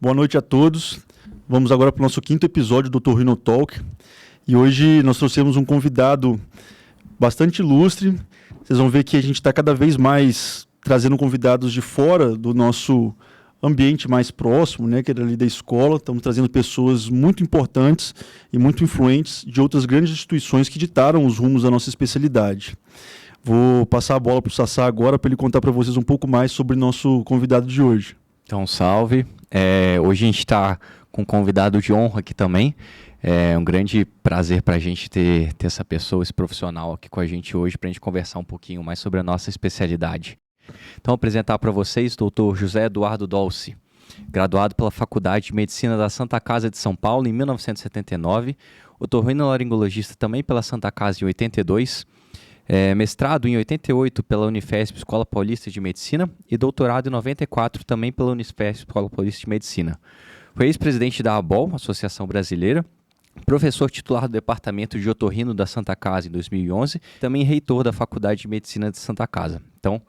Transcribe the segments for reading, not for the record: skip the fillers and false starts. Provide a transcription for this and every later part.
Boa noite a todos. Vamos agora para o nosso quinto episódio do Otorrino Talk. E hoje nós trouxemos um convidado bastante ilustre. Vocês vão ver que a gente está cada vez mais trazendo convidados de fora do nosso ambiente mais próximo, né, que é ali da escola. Estamos trazendo pessoas muito importantes e muito influentes de outras grandes instituições que ditaram os rumos da nossa especialidade. Vou passar a bola para o Sassá agora para ele contar para vocês um pouco mais sobre nosso convidado de hoje. Então, salve. Hoje a gente está com um convidado de honra aqui também. É um grande prazer para a gente ter essa pessoa, esse profissional aqui com a gente hoje, para a gente conversar um pouquinho mais sobre a nossa especialidade. Então, vou apresentar para vocês o Dr. José Eduardo Dolci, graduado pela Faculdade de Medicina da Santa Casa de São Paulo em 1979, otorrinolaringologista também pela Santa Casa em 82, mestrado em 88 pela Unifesp Escola Paulista de Medicina e doutorado em 94 também pela Unifesp Escola Paulista de Medicina. Foi ex-presidente da ABOL, Associação Brasileira, professor titular do Departamento de Otorrino da Santa Casa em 2011, também reitor da Faculdade de Medicina de Santa Casa. Então,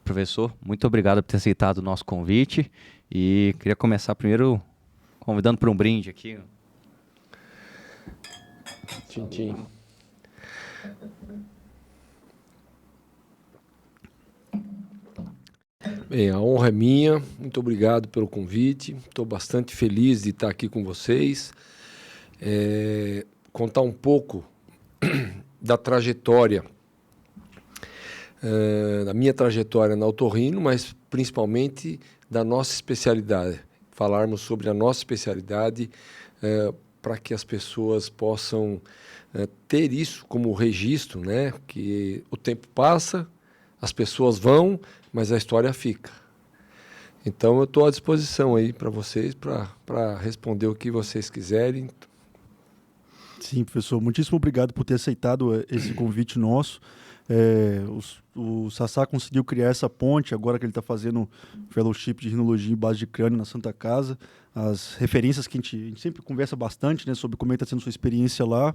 professor, muito obrigado por ter aceitado o nosso convite e queria começar primeiro convidando para um brinde aqui. Tchim. Bem, a honra é minha, muito obrigado pelo convite, estou bastante feliz de estar aqui com vocês, contar um pouco da trajetória, da minha trajetória na otorrino, mas principalmente da nossa especialidade, falarmos sobre a nossa especialidade para que as pessoas possam ter isso como registro, né? Que o tempo passa, as pessoas vão, mas a história fica. Então eu estou à disposição aí para vocês, para responder o que vocês quiserem. Sim, professor, muitíssimo obrigado por ter aceitado esse convite nosso. O Sassá conseguiu criar essa ponte, agora que ele está fazendo fellowship de rinologia em base de crânio na Santa Casa. As referências que a gente sempre conversa bastante, né, sobre como está sendo sua experiência lá.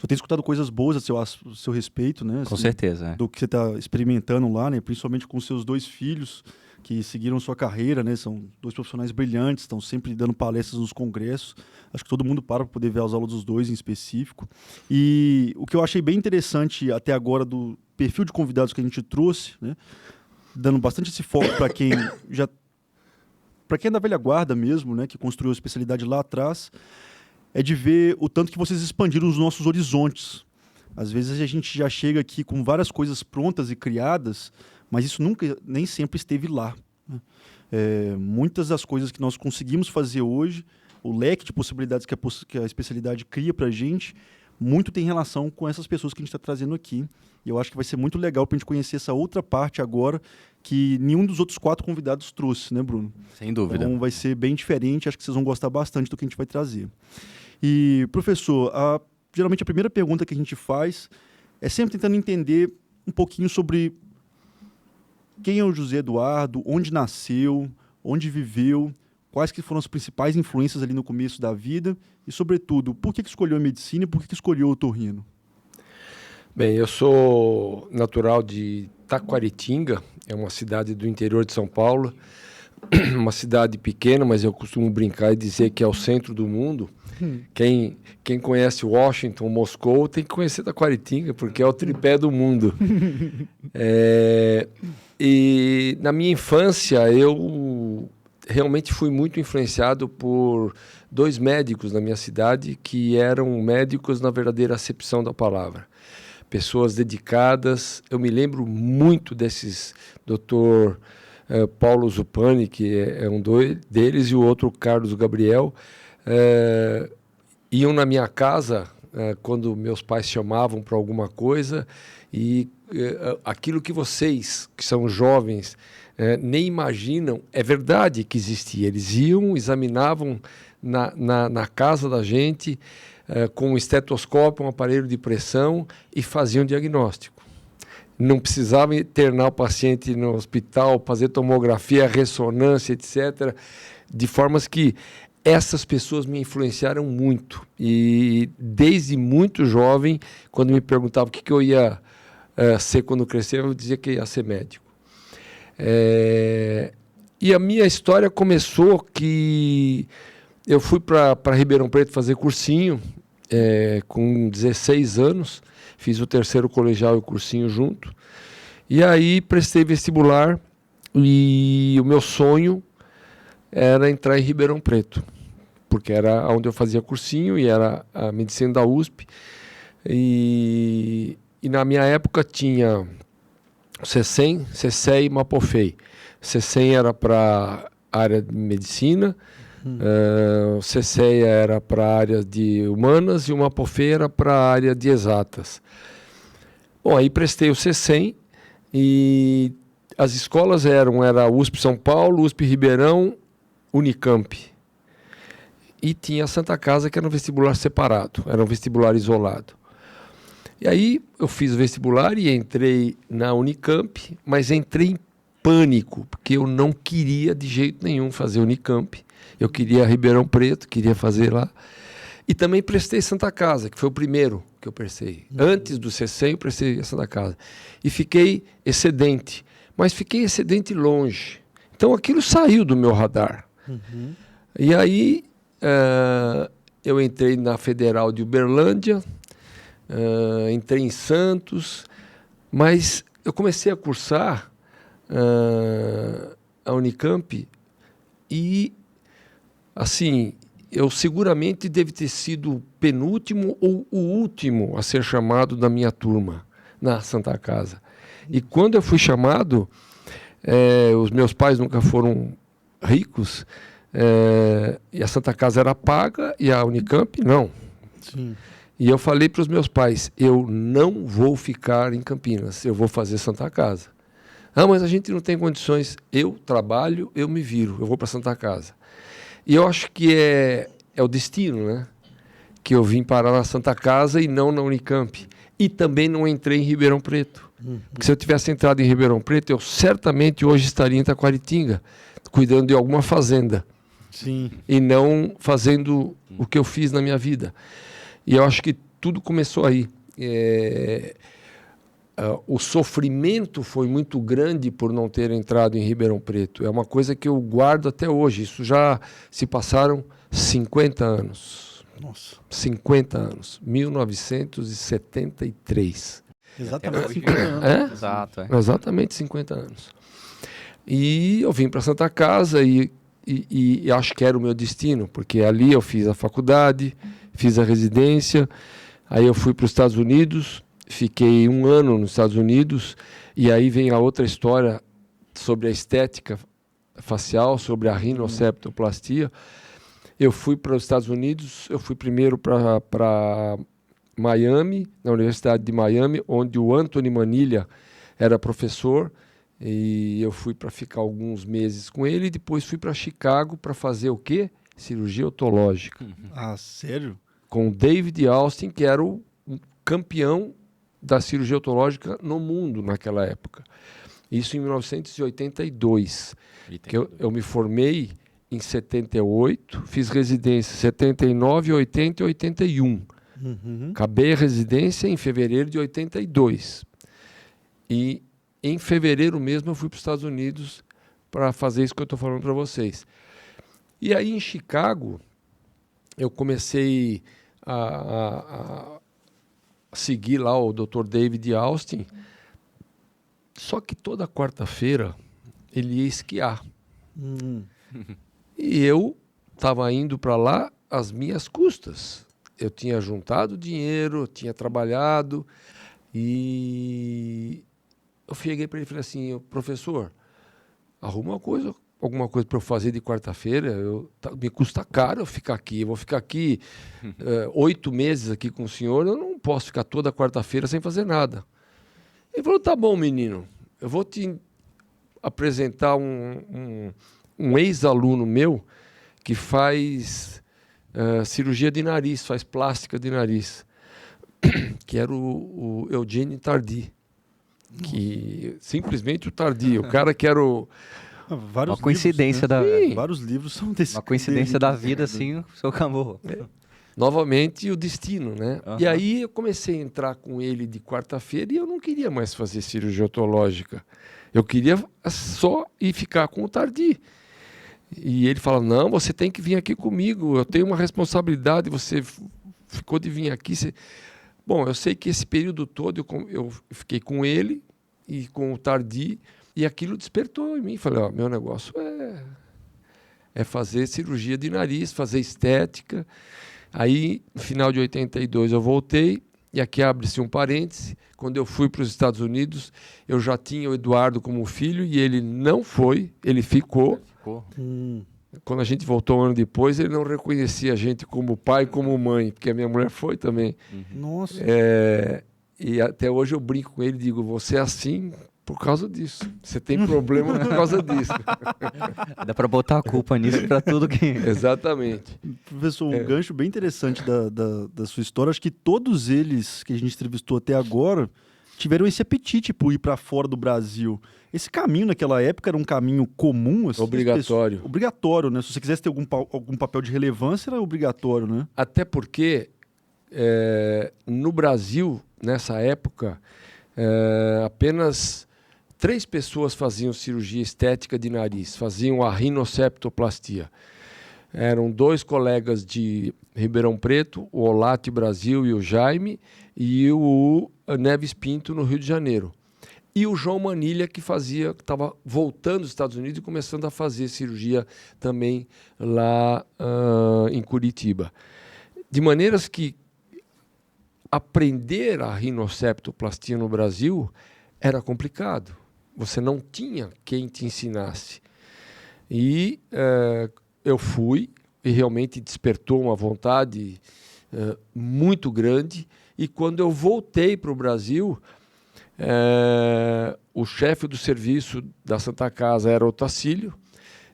Eu tenho escutado coisas boas a seu respeito, né? Com assim, certeza. do que você está experimentando lá, né, principalmente com seus dois filhos que seguiram sua carreira, né? São dois profissionais brilhantes, estão sempre dando palestras nos congressos. Acho que todo mundo para poder ver as aulas dos dois em específico. E o que eu achei bem interessante até agora do perfil de convidados que a gente trouxe, né? Dando bastante esse foco para quem é da velha guarda mesmo, né? Que construiu a especialidade lá atrás, é de ver o tanto que vocês expandiram os nossos horizontes. Às vezes a gente já chega aqui com várias coisas prontas e criadas, mas isso nem sempre esteve lá, né? Muitas das coisas que nós conseguimos fazer hoje, o leque de possibilidades que a especialidade cria para a gente, muito tem relação com essas pessoas que a gente está trazendo aqui. E eu acho que vai ser muito legal para a gente conhecer essa outra parte agora que nenhum dos outros 4 convidados trouxe, né, Bruno? Sem dúvida. Então vai ser bem diferente, acho que vocês vão gostar bastante do que a gente vai trazer. E, professor, geralmente a primeira pergunta que a gente faz é sempre tentando entender um pouquinho sobre quem é o José Eduardo, onde nasceu, onde viveu, quais que foram as principais influências ali no começo da vida e, sobretudo, por que escolheu a medicina e por que escolheu o otorrino? Bem, eu sou natural de Taquaritinga, é uma cidade do interior de São Paulo, uma cidade pequena, mas eu costumo brincar e dizer que é o centro do mundo. Quem conhece Washington, Moscou, tem que conhecer Taquaritinga, porque é o tripé do mundo. E na minha infância, eu realmente fui muito influenciado por 2 médicos na minha cidade, que eram médicos na verdadeira acepção da palavra. Pessoas dedicadas. Eu me lembro muito desses Dr. Paulo Zupani, que é um deles, e o outro, Carlos Gabriel, iam na minha casa quando meus pais chamavam para alguma coisa, e aquilo que vocês, que são jovens, nem imaginam, é verdade que existia. Eles iam, examinavam na casa da gente, com um estetoscópio, um aparelho de pressão, e faziam diagnóstico. Não precisava internar o paciente no hospital, fazer tomografia, ressonância, etc. De formas que essas pessoas me influenciaram muito. E desde muito jovem, quando me perguntavam o que eu ia ser quando crescer, eu dizia que ia ser médico. E a minha história começou que eu fui para Ribeirão Preto fazer cursinho com 16 anos. Fiz o 3º colegial e o cursinho junto. E aí prestei vestibular e o meu sonho era entrar em Ribeirão Preto, porque era onde eu fazia cursinho e era a medicina da USP. E na minha época tinha CECEM, CECEI e Mapofei. CECEM era para a área de medicina, o CECEI era para a área de humanas e o Mapofei era para a área de exatas. Bom, aí prestei o CECEM e as escolas era USP São Paulo, USP Ribeirão, Unicamp. E tinha a Santa Casa, que era um vestibular separado, era um vestibular isolado. E aí eu fiz o vestibular e entrei na Unicamp, mas entrei em pânico, porque eu não queria de jeito nenhum fazer Unicamp. Eu queria Ribeirão Preto, queria fazer lá. E também prestei Santa Casa, que foi o primeiro que eu prestei. Antes do CECEM, eu prestei a Santa Casa. E fiquei excedente, mas fiquei excedente longe. Então aquilo saiu do meu radar. E aí eu entrei na Federal de Uberlândia, entrei em Santos, mas eu comecei a cursar a Unicamp e, assim, eu seguramente devo ter sido o penúltimo ou o último a ser chamado da minha turma na Santa Casa. E quando eu fui chamado, os meus pais nunca foram ricos, e a Santa Casa era paga e a Unicamp não. Sim. E eu falei para os meus pais, eu não vou ficar em Campinas, eu vou fazer Santa Casa. Ah, mas a gente não tem condições. Eu trabalho, eu me viro, eu vou para Santa Casa. E eu acho que é o destino, né? Que eu vim parar na Santa Casa e não na Unicamp. E também não entrei em Ribeirão Preto. Porque se eu tivesse entrado em Ribeirão Preto, eu certamente hoje estaria em Taquaritinga, cuidando de alguma fazenda. Sim. E não fazendo o que eu fiz na minha vida. E eu acho que tudo começou aí. O sofrimento foi muito grande por não ter entrado em Ribeirão Preto. É uma coisa que eu guardo até hoje. Isso já se passaram 50 anos. Nossa. 50 anos. 1973. Exatamente 50 anos. Exato. Exatamente 50 anos. E eu vim para Santa Casa e acho que era o meu destino, porque ali eu fiz a faculdade, fiz a residência, aí eu fui para os Estados Unidos, fiquei 1 ano nos Estados Unidos, e aí vem a outra história sobre a estética facial, sobre a rinoceptoplastia. Eu fui para os Estados Unidos, eu fui primeiro para Miami, na Universidade de Miami, onde o Anthony Manilha era professor, e eu fui para ficar alguns meses com ele, e depois fui para Chicago para fazer o quê? Cirurgia otológica. Ah, sério? Com o David Austin, que era o campeão da cirurgia otológica no mundo naquela época. Isso em 1982. Que eu me formei em 78, fiz residência em 79, 80 e 81. Acabei a residência em fevereiro de 82. E em fevereiro mesmo eu fui para os Estados Unidos para fazer isso que eu estou falando para vocês. E aí em Chicago eu comecei a seguir lá o Dr. David Austin, só que toda quarta-feira ele ia esquiar. E eu estava indo para lá às minhas custas. Eu tinha juntado dinheiro, tinha trabalhado e eu cheguei para ele e falei assim, professor, arruma alguma coisa para eu fazer de quarta-feira, me custa caro eu ficar aqui, eu vou ficar aqui 8 meses aqui com o senhor, eu não posso ficar toda quarta-feira sem fazer nada. Ele falou, tá bom, menino, eu vou te apresentar um ex-aluno meu que faz cirurgia de nariz, faz plástica de nariz, que era o Eugênio Tardy. Que simplesmente o Tardy, o cara que era o... Uma coincidência livros, né? Vários livros são desse. Uma coincidência da vida, assim, o seu Camorro. Novamente o destino, né? E aí eu comecei a entrar com ele de quarta-feira e eu não queria mais fazer cirurgia otológica. Eu queria só ir ficar com o Tardy. E ele fala, não, você tem que vir aqui comigo, eu tenho uma responsabilidade, você ficou de vir aqui. Bom, eu sei que esse período todo eu fiquei com ele e com o Tardy, e aquilo despertou em mim. Falei, meu negócio é fazer cirurgia de nariz, fazer estética. Aí, no final de 82, eu voltei, e aqui abre-se um parêntese. Quando eu fui para os Estados Unidos, eu já tinha o Eduardo como filho, e ele não foi, ele ficou. Quando a gente voltou um ano depois, ele não reconhecia a gente como pai, como mãe, porque a minha mulher foi também. Nossa. E até hoje eu brinco com ele e digo, você é assim por causa disso. Você tem problema por causa disso. Dá para botar a culpa nisso para tudo que... Exatamente. Professor, um gancho bem interessante da sua história. Acho que todos eles que a gente entrevistou até agora tiveram esse apetite por ir para fora do Brasil. Esse caminho naquela época era um caminho comum? Assim, Obrigatório. Obrigatório, né? Se você quisesse ter algum papel de relevância, era obrigatório, né? Até porque no Brasil, nessa época, apenas 3 pessoas faziam cirurgia estética de nariz, faziam a rinoceptoplastia. Eram 2 colegas de Ribeirão Preto, o Olate Brasil e o Jaime, e o Neves Pinto no Rio de Janeiro. E o João Manilha, que estava voltando dos Estados Unidos e começando a fazer cirurgia também lá em Curitiba. De maneiras que aprender a rinoceptoplastia no Brasil era complicado. Você não tinha quem te ensinasse. E eu fui, e realmente despertou uma vontade muito grande. E quando eu voltei para o Brasil, o chefe do serviço da Santa Casa era o Tacílio.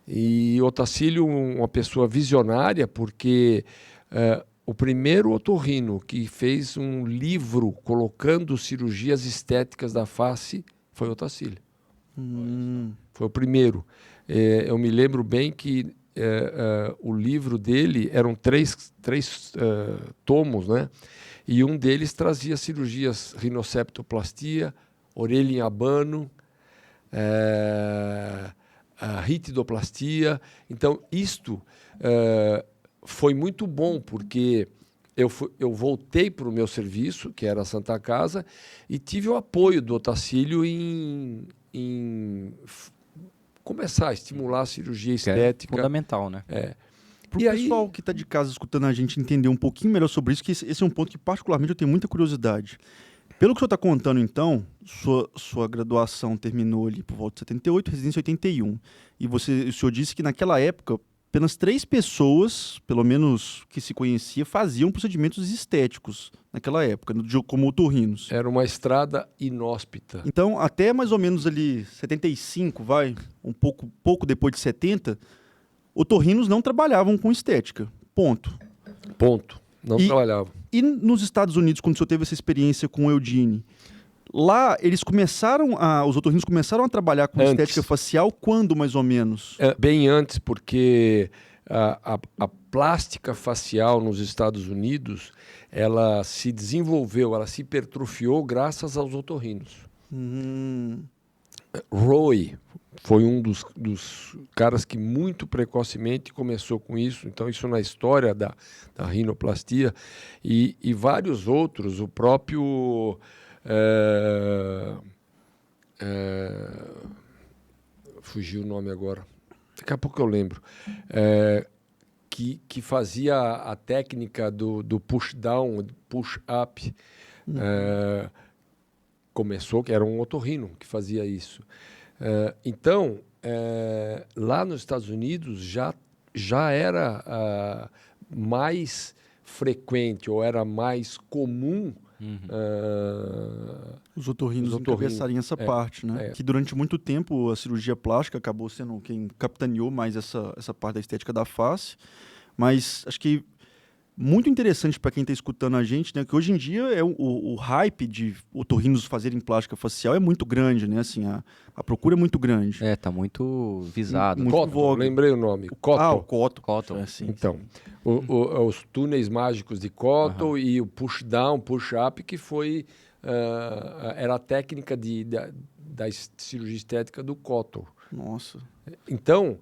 E o Tacílio, uma pessoa visionária, porque o primeiro otorrino que fez um livro colocando cirurgias estéticas da face foi o Tacílio. Foi o primeiro. Eu me lembro bem que o livro dele eram 3 tomos, né? E um deles trazia cirurgias rinoceptoplastia, orelha em abano, a ritidoplastia. Então, isto foi muito bom, porque eu voltei para o meu serviço, que era a Santa Casa, e tive o apoio do Otacílio em começar a estimular a cirurgia estética. É fundamental, né? Para o pessoal que está de casa escutando a gente entender um pouquinho melhor sobre isso, que esse é um ponto que particularmente eu tenho muita curiosidade. Pelo que o senhor está contando, então, sua graduação terminou ali por volta de 78, residência 81. E o senhor disse que naquela época, apenas 3 pessoas, pelo menos que se conhecia, faziam procedimentos estéticos naquela época, como otorrinos. Era uma estrada inóspita. Então, até mais ou menos ali 75, um pouco depois de 70, otorrinos não trabalhavam com estética. Ponto. Não trabalhavam. E nos Estados Unidos, quando o senhor teve essa experiência com o Eugene, lá os otorrinos começaram a trabalhar com estética facial quando, mais ou menos? Bem antes, porque a plástica facial nos Estados Unidos, ela se desenvolveu, ela se hipertrofiou graças aos otorrinos. Roy foi um dos caras que muito precocemente começou com isso. Então, isso na história da rinoplastia. E vários outros, o próprio... fugiu o nome agora. Daqui a pouco eu lembro. Que fazia a técnica do push-down, push-up. Começou, que era um otorrino que fazia isso. Então, lá nos Estados Unidos já era mais frequente, ou era mais comum os otorrinos encabeçarem essa parte, né? Que durante muito tempo a cirurgia plástica acabou sendo quem capitaneou mais essa parte da estética da face. Mas acho que muito interessante para quem está escutando a gente, né? Que hoje em dia o hype de otorrinos fazerem plástica facial é muito grande, né? Assim, a procura é muito grande. Tá muito visado. Cotton, lembrei o nome. Cotton. O Cotton. Então, os túneis mágicos de Cotton e o push-down, push-up, que foi... era a técnica da cirurgia estética do Cotton. Nossa. Então,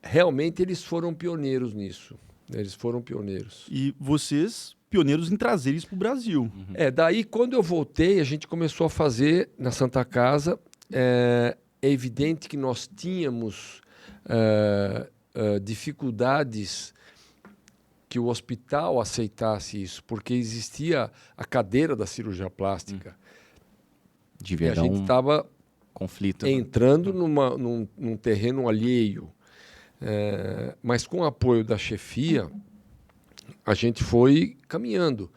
realmente eles foram pioneiros nisso. Eles foram pioneiros. E vocês, pioneiros em trazer isso para o Brasil. Daí, quando eu voltei, a gente começou a fazer na Santa Casa. É evidente que nós tínhamos dificuldades que o hospital aceitasse isso, porque existia a cadeira da cirurgia plástica. Devia E a dar gente um estava conflito. Né? entrando num terreno alheio. Mas com o apoio da chefia, a gente foi caminhando.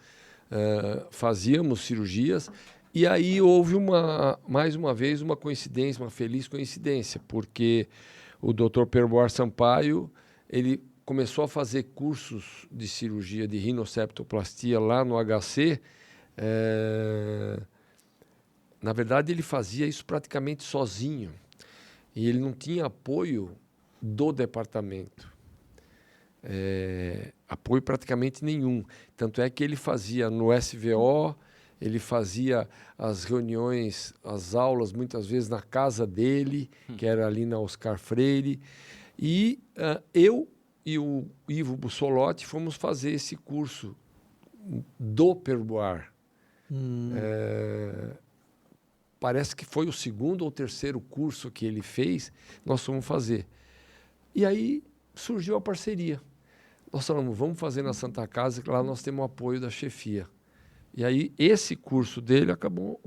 Fazíamos cirurgias e aí houve mais uma vez uma coincidência, uma feliz coincidência, porque o Dr. Perboar Sampaio, ele começou a fazer cursos de cirurgia de rinoceptoplastia lá no HC. Na verdade, ele fazia isso praticamente sozinho e ele não tinha apoio do departamento. Apoio praticamente nenhum. Tanto é que ele fazia no SVO, ele fazia as reuniões, as aulas, muitas vezes na casa dele, que era ali na Oscar Freire. E eu e o Ivo Bussolotti fomos fazer esse curso do Perboar. Parece que foi o segundo ou terceiro curso que ele fez, nós fomos fazer. E aí surgiu a parceria. Nós falamos, vamos fazer na Santa Casa, que lá nós temos o apoio da chefia. E aí esse curso dele acabou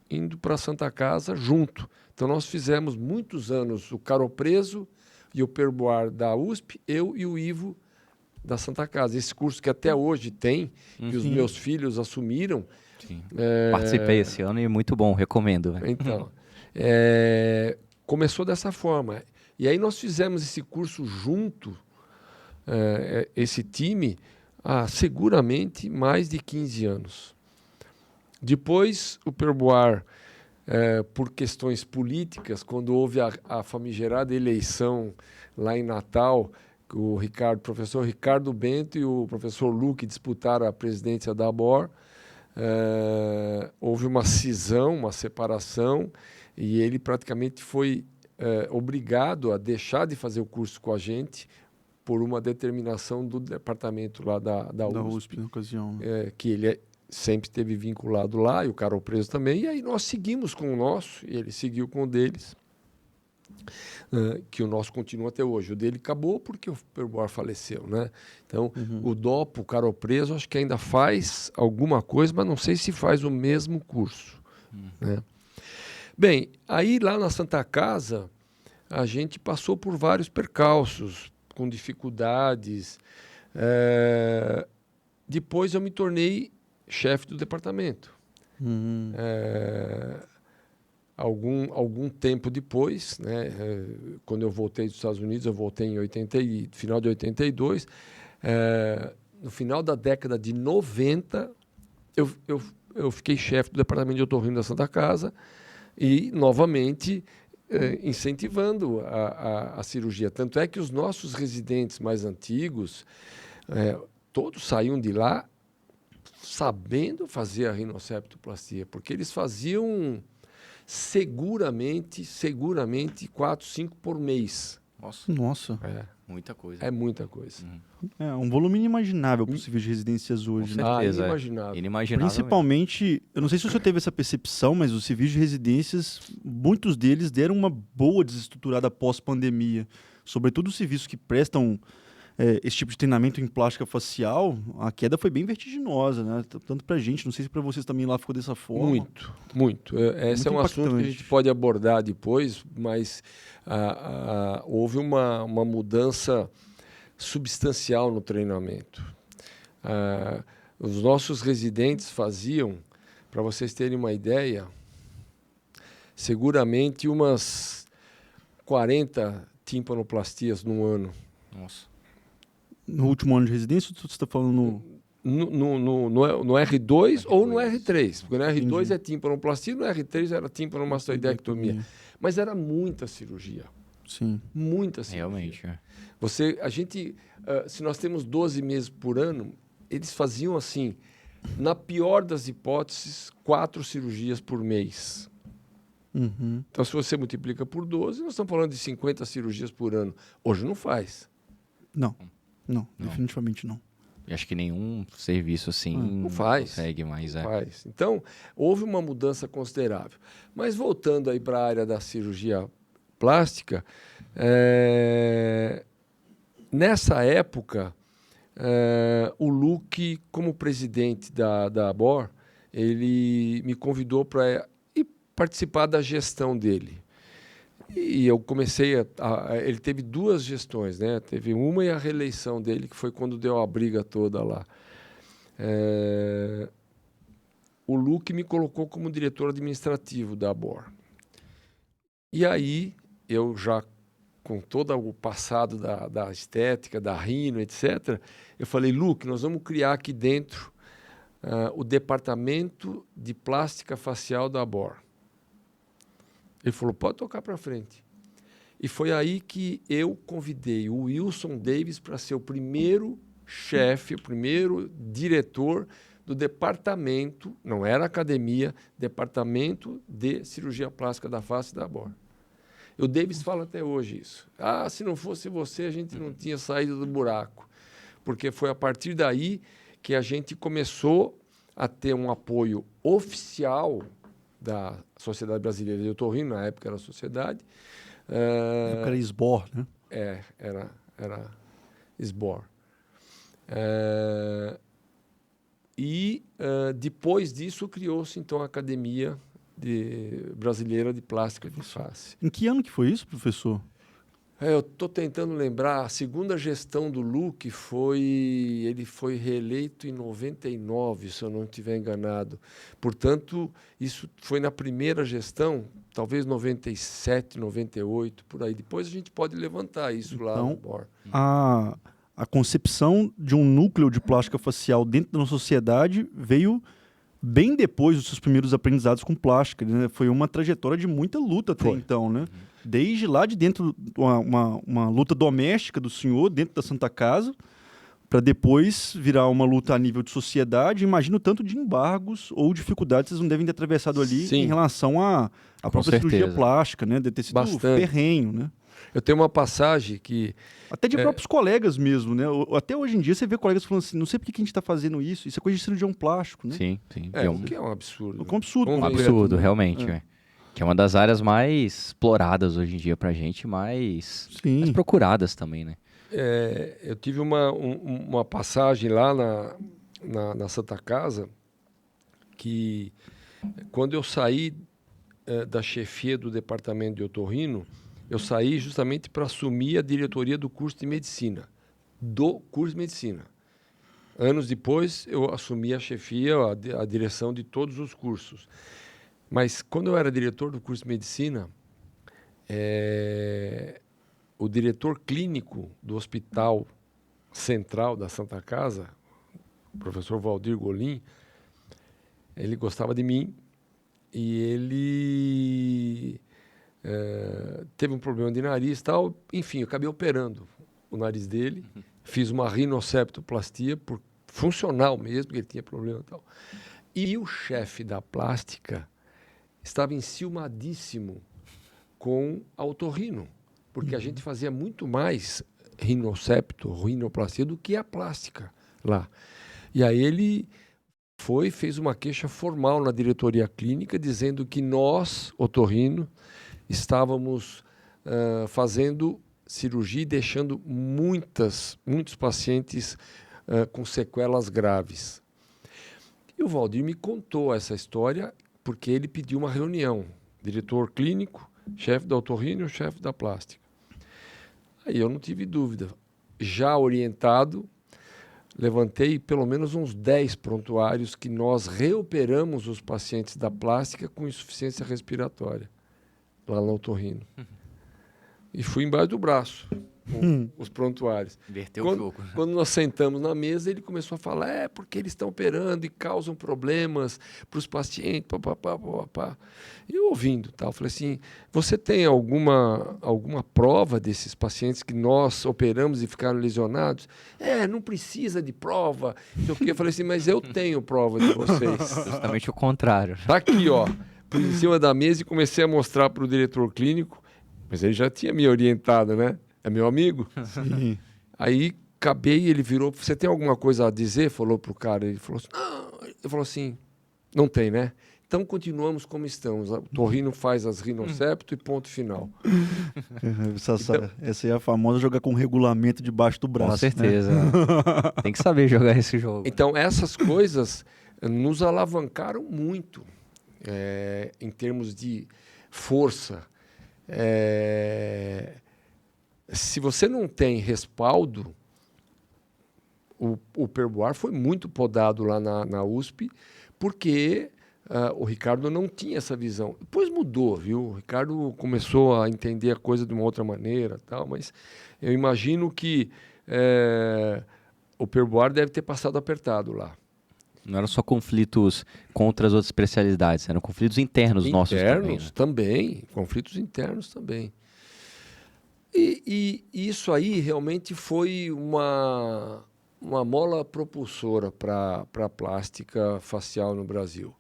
indo para a Santa Casa junto. Então nós fizemos muitos anos o Caropreso e o Perboar da USP, eu e o Ivo da Santa Casa. Esse curso que até hoje tem, que os meus filhos assumiram. Sim. Participei esse ano e muito bom, recomendo. Né? Então, começou dessa forma. E aí nós fizemos esse curso junto, esse time, há seguramente mais de 15 anos. Depois, o Perboar, por questões políticas, quando houve a famigerada eleição lá em Natal, o professor Ricardo Bento e o professor Luque disputaram a presidência da ABOR, houve uma cisão, uma separação, e ele praticamente foi obrigado a deixar de fazer o curso com a gente por uma determinação do departamento lá da USP, na ocasião. Que ele sempre esteve vinculado lá, e o Caropreso também, e aí nós seguimos com o nosso, e ele seguiu com o deles, que o nosso continua até hoje. O dele acabou porque o Perboar faleceu, né? Então, o DOPO, o Caropreso, acho que ainda faz alguma coisa, mas não sei se faz o mesmo curso. Né? Bem, aí lá na Santa Casa, a gente passou por vários percalços, com dificuldades. Depois eu me tornei chefe do departamento. Algum tempo depois, né, quando eu voltei dos Estados Unidos, eu voltei em final de 82, no final da década de 90, eu fiquei chefe do departamento de otorrino da Santa Casa e, novamente, incentivando a cirurgia. Tanto é que os nossos residentes mais antigos, todos saíam de lá sabendo fazer a rinoceptoplastia, porque eles faziam seguramente 4, 5 por mês. Nossa. Muita coisa. É muita coisa. É um volume inimaginável para os civis de residências hoje. Com Né? certeza, inimaginável. Inimaginável. Principalmente, eu não sei se o senhor teve essa percepção, mas os civis de residências, muitos deles deram uma boa desestruturada pós-pandemia. Sobretudo os serviços que prestam esse tipo de treinamento em plástica facial, a queda foi bem vertiginosa, né? Tanto pra gente, não sei se para vocês também lá ficou dessa forma. Muito. Esse é um assunto que a gente pode abordar depois, mas houve uma mudança substancial no treinamento. Os nossos residentes faziam, para vocês terem uma ideia, seguramente umas 40 timpanoplastias no ano. Nossa. No último ano de residência, ou você está falando no R2 ou no R3? Porque no R2 Entendi. é timpanoplastia, no R3 era timpanomastoidectomia. Mas era muita cirurgia. Sim. Muita cirurgia. Realmente. Se nós temos 12 meses por ano, eles faziam assim, na pior das hipóteses, 4 cirurgias por mês. Uhum. Então, se você multiplica por 12, nós estamos falando de 50 cirurgias por ano. Hoje não faz. Não, definitivamente não. E acho que nenhum serviço assim Não faz. consegue mais. Faz. Então, houve uma mudança considerável. Mas voltando aí para a área da cirurgia plástica, nessa época, o Luque, como presidente da ABOR, ele me convidou para participar da gestão dele. E eu comecei ele teve 2 gestões, né? Teve uma e a reeleição dele, que foi quando deu a briga toda lá. O Luque me colocou como diretor administrativo da ABOR. E aí, eu já com todo o passado da estética, da rino, etc., eu falei, Luque, nós vamos criar aqui dentro o departamento de plástica facial da ABOR. Ele falou, pode tocar para frente. E foi aí que eu convidei o Wilson Davis para ser o primeiro chefe, o primeiro diretor do departamento, não era academia, departamento de cirurgia plástica da face da ABOR. O Davis fala até hoje isso. Se não fosse você, a gente não tinha saído do buraco. Porque foi a partir daí que a gente começou a ter um apoio oficial da Sociedade Brasileira de Otorrino, na época era a sociedade. Na época era SBOR, né? Era SBOR. Depois disso criou-se então a Academia Brasileira de Plástica de Face. Em que ano que foi isso, professor? Eu estou tentando lembrar, a segunda gestão do Luque ele foi reeleito em 99, se eu não estiver enganado. Portanto, isso foi na primeira gestão, talvez 97, 98, por aí. Depois a gente pode levantar isso lá no BOR. A concepção de um núcleo de plástica facial dentro da nossa sociedade veio bem depois dos seus primeiros aprendizados com plástica, né? Foi uma trajetória de muita luta até então, né? Desde lá de dentro, uma luta doméstica do senhor dentro da Santa Casa, para depois virar uma luta a nível de sociedade. Imagino tanto de embargos ou dificuldades que vocês não devem ter atravessado ali em relação à própria cirurgia plástica, né? Deve ter sido ferrenho, né? Eu tenho uma passagem que... Até de próprios colegas mesmo, né? Até hoje em dia você vê colegas falando assim, não sei por que a gente está fazendo isso é coisa de cirurgião plástico, né? Sim. O que é um absurdo. Um absurdo. Um absurdo, realmente, que é uma das áreas mais exploradas hoje em dia pra gente, mais procuradas também, né? Eu tive uma passagem lá na Santa Casa, que quando eu saí da chefia do departamento de otorrino, eu saí justamente para assumir a diretoria do curso de medicina, Anos depois, eu assumi a chefia, a direção de todos os cursos. Mas quando eu era diretor do curso de medicina, o diretor clínico do Hospital Central da Santa Casa, o professor Valdir Golim, ele gostava de mim e ele teve um problema de nariz e tal. Enfim, eu acabei operando o nariz dele, fiz uma rinoceptoplastia funcional mesmo, porque ele tinha problema e tal. E o chefe da plástica estava enciumadíssimo com a otorrino, porque a gente fazia muito mais rinoplastia do que a plástica lá. E aí ele fez uma queixa formal na diretoria clínica, dizendo que nós, otorrino, estávamos fazendo cirurgia e deixando muitos pacientes com sequelas graves. E o Valdir me contou essa história porque ele pediu uma reunião, diretor clínico, chefe da otorrino e chefe da plástica. Aí eu não tive dúvida. Já orientado, levantei pelo menos uns 10 prontuários que nós reoperamos os pacientes da plástica com insuficiência respiratória, lá no otorrino. E fui embaixo do braço com os prontuários. Inverteu o jogo. Quando nós sentamos na mesa, ele começou a falar, porque eles estão operando e causam problemas para os pacientes, papapá. E eu ouvindo, tal, falei assim, você tem alguma prova desses pacientes que nós operamos e ficaram lesionados? Não precisa de prova. Eu falei assim, mas eu tenho prova de vocês. Justamente o contrário. Tá aqui, ó. pus em cima da mesa e comecei a mostrar para o diretor clínico, mas ele já tinha me orientado, né? É meu amigo. Sim. Aí acabei, ele virou, você tem alguma coisa a dizer? Falou pro cara, ele falou assim, não. Ele falou assim, não tem, né? Então continuamos como estamos. O Torrino faz as rinocepto e ponto final. Essa aí é a famosa jogar com regulamento debaixo do braço. Com certeza. Né? Tem que saber jogar esse jogo. Então essas coisas nos alavancaram muito em termos de força. Se você não tem respaldo, o Perboar foi muito podado lá na USP, porque o Ricardo não tinha essa visão. Depois mudou, viu? O Ricardo começou a entender a coisa de uma outra maneira, tal, mas eu imagino que o Perboar deve ter passado apertado lá. Não eram só conflitos contra as outras especialidades, eram conflitos internos nossos também. Conflitos internos também. E isso aí realmente foi uma mola propulsora para a plástica facial no Brasil.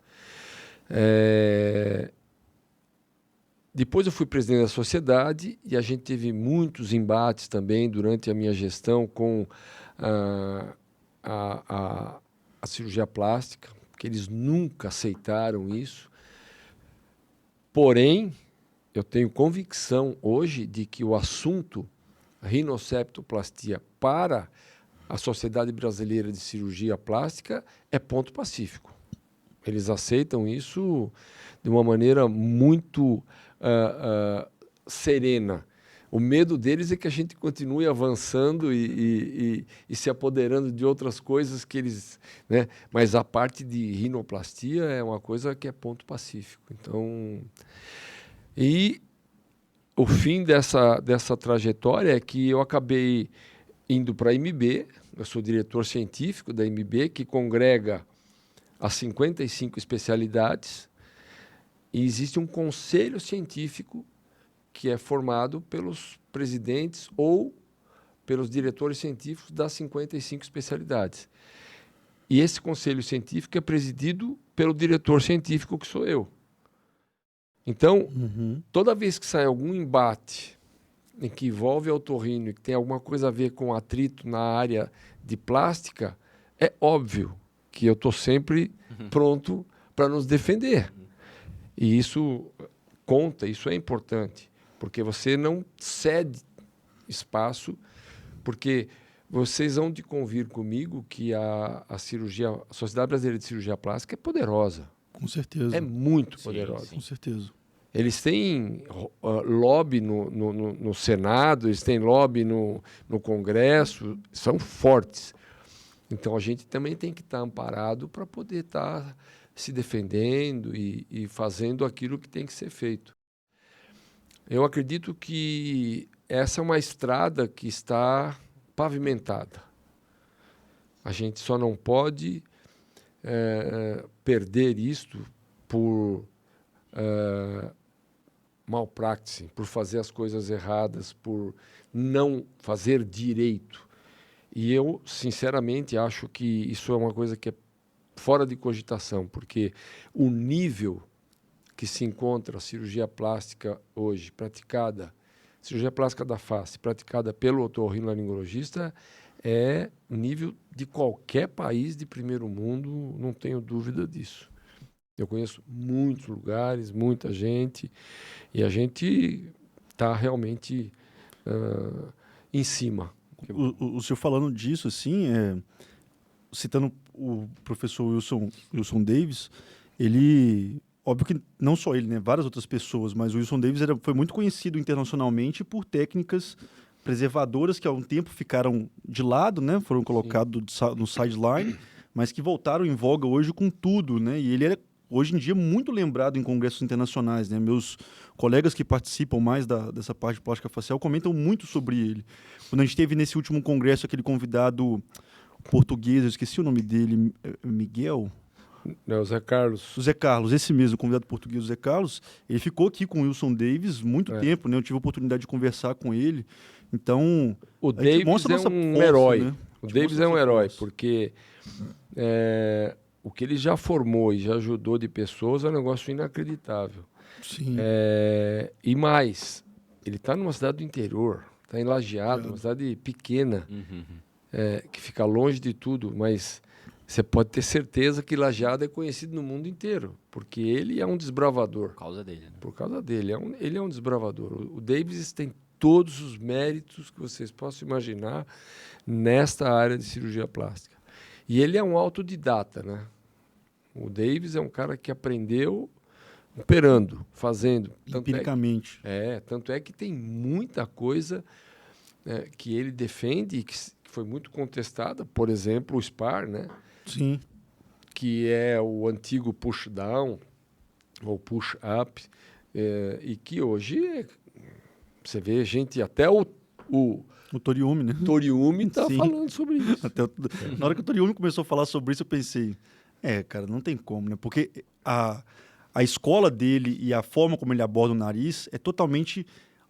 Depois eu fui presidente da sociedade e a gente teve muitos embates também durante a minha gestão com a cirurgia plástica, porque eles nunca aceitaram isso. Porém, eu tenho convicção hoje de que o assunto rinoceptoplastia para a Sociedade Brasileira de Cirurgia Plástica é ponto pacífico. Eles aceitam isso de uma maneira muito serena. O medo deles é que a gente continue avançando e se apoderando de outras coisas que eles... Né? Mas a parte de rinoplastia é uma coisa que é ponto pacífico. Então... E o fim dessa trajetória é que eu acabei indo para a MB, eu sou diretor científico da MB, que congrega as 55 especialidades, e existe um conselho científico que é formado pelos presidentes ou pelos diretores científicos das 55 especialidades. E esse conselho científico é presidido pelo diretor científico, que sou eu. Então, toda vez que sai algum embate em que envolve otorrino e que tem alguma coisa a ver com atrito na área de plástica, é óbvio que eu estou sempre pronto para nos defender. E isso conta, isso é importante, porque você não cede espaço, porque vocês vão de convir comigo que a Sociedade Brasileira de Cirurgia Plástica é poderosa. Com certeza. É muito poderosa. Com certeza. Eles têm lobby no Senado, eles têm lobby no Congresso, são fortes. Então, a gente também tem que estar amparado para poder estar se defendendo e fazendo aquilo que tem que ser feito. Eu acredito que essa é uma estrada que está pavimentada. A gente só não pode perder isto por malpraxis, por fazer as coisas erradas, por não fazer direito. E eu, sinceramente, acho que isso é uma coisa que é fora de cogitação, porque o nível que se encontra a cirurgia plástica hoje, cirurgia plástica da face, praticada pelo otorrinolaringologista, é nível de qualquer país de primeiro mundo, não tenho dúvida disso. Eu conheço muitos lugares, muita gente, e a gente está realmente em cima. O senhor falando disso, assim, citando o professor Wilson Davis, ele, óbvio que não só ele, né, várias outras pessoas, mas o Wilson Davis foi muito conhecido internacionalmente por técnicas preservadoras que há um tempo ficaram de lado, né, foram colocados no sideline, mas que voltaram em voga hoje com tudo, né, e ele era hoje em dia muito lembrado em congressos internacionais, né? Meus colegas que participam mais dessa parte de plástica facial comentam muito sobre ele. Quando a gente teve nesse último congresso aquele convidado português, eu esqueci o nome dele, Miguel? Não, o Zé Carlos. O Zé Carlos, esse mesmo, o convidado português, o Zé Carlos, ele ficou aqui com o Wilson Davis muito tempo, né? Eu tive a oportunidade de conversar com ele. Então, o Davis é um herói. Né? O Davis é um herói, porque o que ele já formou e já ajudou de pessoas é um negócio inacreditável. Sim. E mais, ele está numa cidade do interior, está em Lajeado, uma cidade pequena, que fica longe de tudo, mas você pode ter certeza que Lajeado é conhecido no mundo inteiro, porque ele é um desbravador. Por causa dele, né? Por causa dele. Ele é um desbravador. O Davis tem todos os méritos que vocês possam imaginar nesta área de cirurgia plástica. E ele é um autodidata, né? O Davis é um cara que aprendeu operando, fazendo. Empiricamente. Tanto é que tem muita coisa que ele defende e que foi muito contestada. Por exemplo, o SPAR, né? Sim. Que é o antigo push-down ou push-up, e que hoje você vê gente, até o Toriumi, né? Toriumi está Sim. falando sobre isso. Na hora que o Toriumi começou a falar sobre isso, eu pensei, cara, não tem como, né? Porque a escola dele e a forma como ele aborda o nariz é totalmente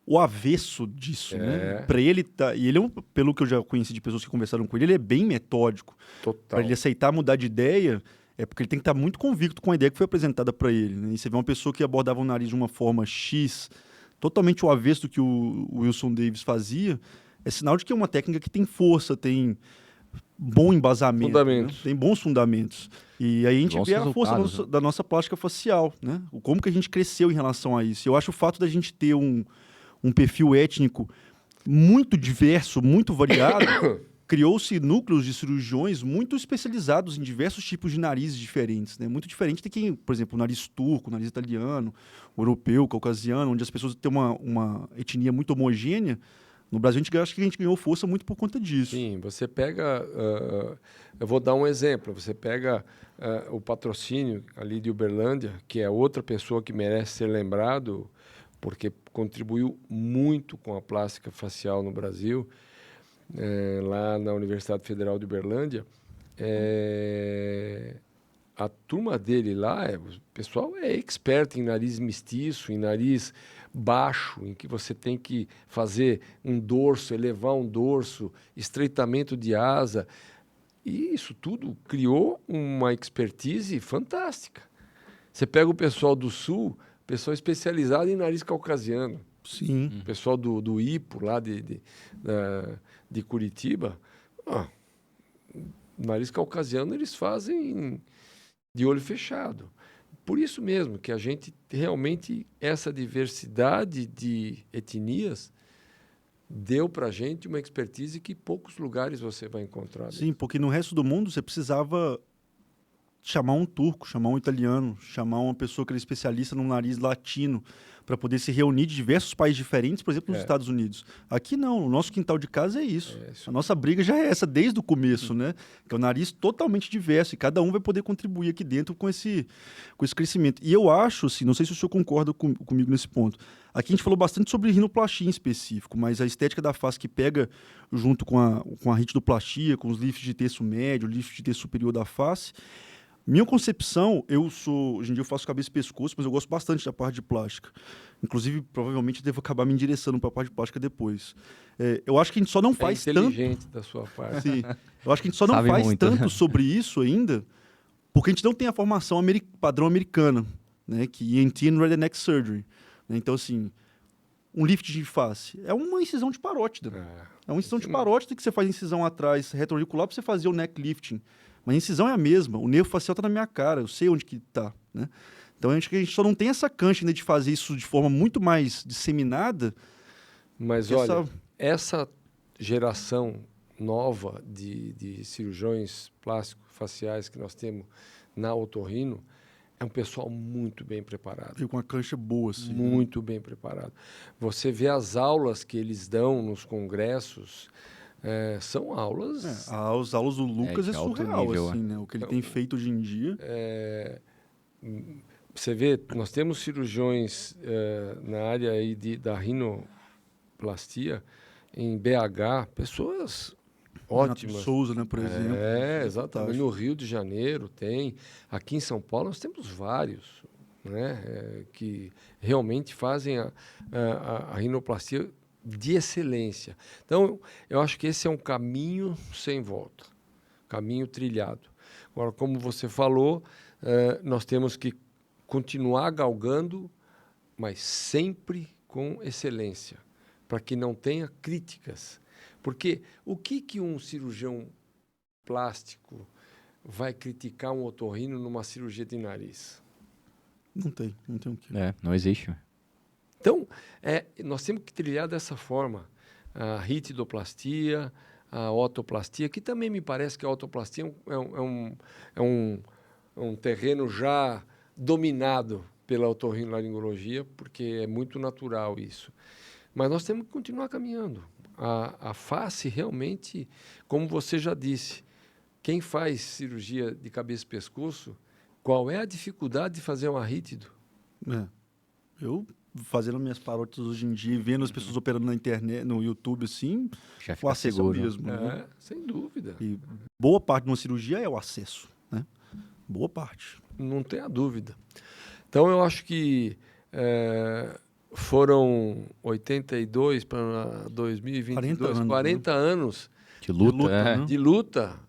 o avesso disso, né? Para ele e ele pelo que eu já conheci de pessoas que conversaram com ele é bem metódico. Total. Para ele aceitar mudar de ideia, é porque ele tem que estar muito convicto com a ideia que foi apresentada para ele, né? E você vê uma pessoa que abordava o nariz de uma forma X, totalmente o avesso do que o Wilson Davis fazia, é sinal de que é uma técnica que tem força, tem bom embasamento, fundamentos. Né? Tem bons fundamentos. E aí a gente vê a força da nossa plástica facial, né? Como que a gente cresceu em relação a isso. Eu acho o fato da gente ter um perfil étnico muito diverso, muito variado, criou-se núcleos de cirurgiões muito especializados em diversos tipos de narizes diferentes, né? Muito diferente de quem, por exemplo, o nariz turco, o nariz italiano, o europeu, o caucasiano, onde as pessoas têm uma etnia muito homogênea. No Brasil, acho que a gente ganhou força muito por conta disso. Sim, você pega... eu vou dar um exemplo. Você pega o Patrocínio ali de Uberlândia, que é outra pessoa que merece ser lembrado, porque contribuiu muito com a plástica facial no Brasil, lá na Universidade Federal de Uberlândia. A turma dele lá, o pessoal é expert em nariz mestiço, em nariz baixo, em que você tem que fazer um dorso, elevar um dorso, estreitamento de asa. E isso tudo criou uma expertise fantástica. Você pega o pessoal do Sul, pessoal especializado em nariz caucasiano. Sim. O pessoal do IPO, lá de Curitiba, nariz caucasiano eles fazem de olho fechado. Por isso mesmo que a gente realmente, essa diversidade de etnias deu para a gente uma expertise que poucos lugares você vai encontrar. Sim, porque no resto do mundo você precisava chamar um turco, chamar um italiano, chamar uma pessoa que era especialista no nariz latino para poder se reunir de diversos países diferentes, por exemplo, nos Estados Unidos. Aqui não, o nosso quintal de casa é isso. A nossa briga já é essa desde o começo, né? Que é o nariz totalmente diverso e cada um vai poder contribuir aqui dentro com esse crescimento. E eu acho, assim, não sei se o senhor concorda comigo nesse ponto. Aqui a gente falou bastante sobre rinoplastia em específico, mas a estética da face que pega junto com a ritidoplastia, com os lifts de terço médio, lift de terço superior da face. Minha concepção, hoje em dia eu faço cabeça e pescoço, mas eu gosto bastante da parte de plástica. Inclusive, provavelmente devo acabar me endereçando para a parte de plástica depois. Eu acho que a gente só não faz tanto... inteligente da sua parte. Sim. Eu acho que a gente só não faz tanto sobre isso ainda, porque a gente não tem a formação padrão americana, né? Que é ENT and Redneck Surgery. Né? Então, assim, um lift de face é uma incisão de parótida. É uma incisão de parótida que você faz incisão atrás retroauricular para você fazer o neck lifting. Mas a incisão é a mesma, o nervo facial está na minha cara, eu sei onde que está, né? Então, acho que a gente só não tem essa cancha ainda de fazer isso de forma muito mais disseminada. Mas olha, essa geração nova de cirurgiões plásticos faciais que nós temos na Otorrino é um pessoal muito bem preparado. Veio com uma cancha boa, assim. Muito bem preparado. Você vê as aulas que eles dão nos congressos... são aulas... As aulas do Lucas é surreal, nível, assim, né? O que ele tem feito hoje em dia. Você vê, nós temos cirurgiões na área aí da rinoplastia, em BH, pessoas ótimas. Souza, né, por exemplo. Exatamente. No Rio de Janeiro tem. Aqui em São Paulo nós temos vários, né, que realmente fazem a rinoplastia de excelência. Então, eu acho que esse é um caminho sem volta. caminho trilhado. Agora, como você falou, nós temos que continuar galgando, mas sempre com excelência, para que não tenha críticas. Porque o que um cirurgião plástico vai criticar um otorrino numa cirurgia de nariz? Não tem o que. Não existe. Então, nós temos que trilhar dessa forma. A ritidoplastia, a otoplastia, que também me parece que a otoplastia é um terreno já dominado pela otorrinolaringologia, porque é muito natural isso. Mas nós temos que continuar caminhando. A face realmente, como você já disse, quem faz cirurgia de cabeça e pescoço, qual é a dificuldade de fazer um arrítido? Eu, fazendo minhas paródias hoje em dia, vendo as pessoas operando na internet, no YouTube, assim, Já o fica acesso seguro. é o mesmo. Né? Sem dúvida. E boa parte de uma cirurgia é o acesso, né? Boa parte. Não tenha dúvida. Então, eu acho que foram 82 para 2022, 40 anos de luta, de luta,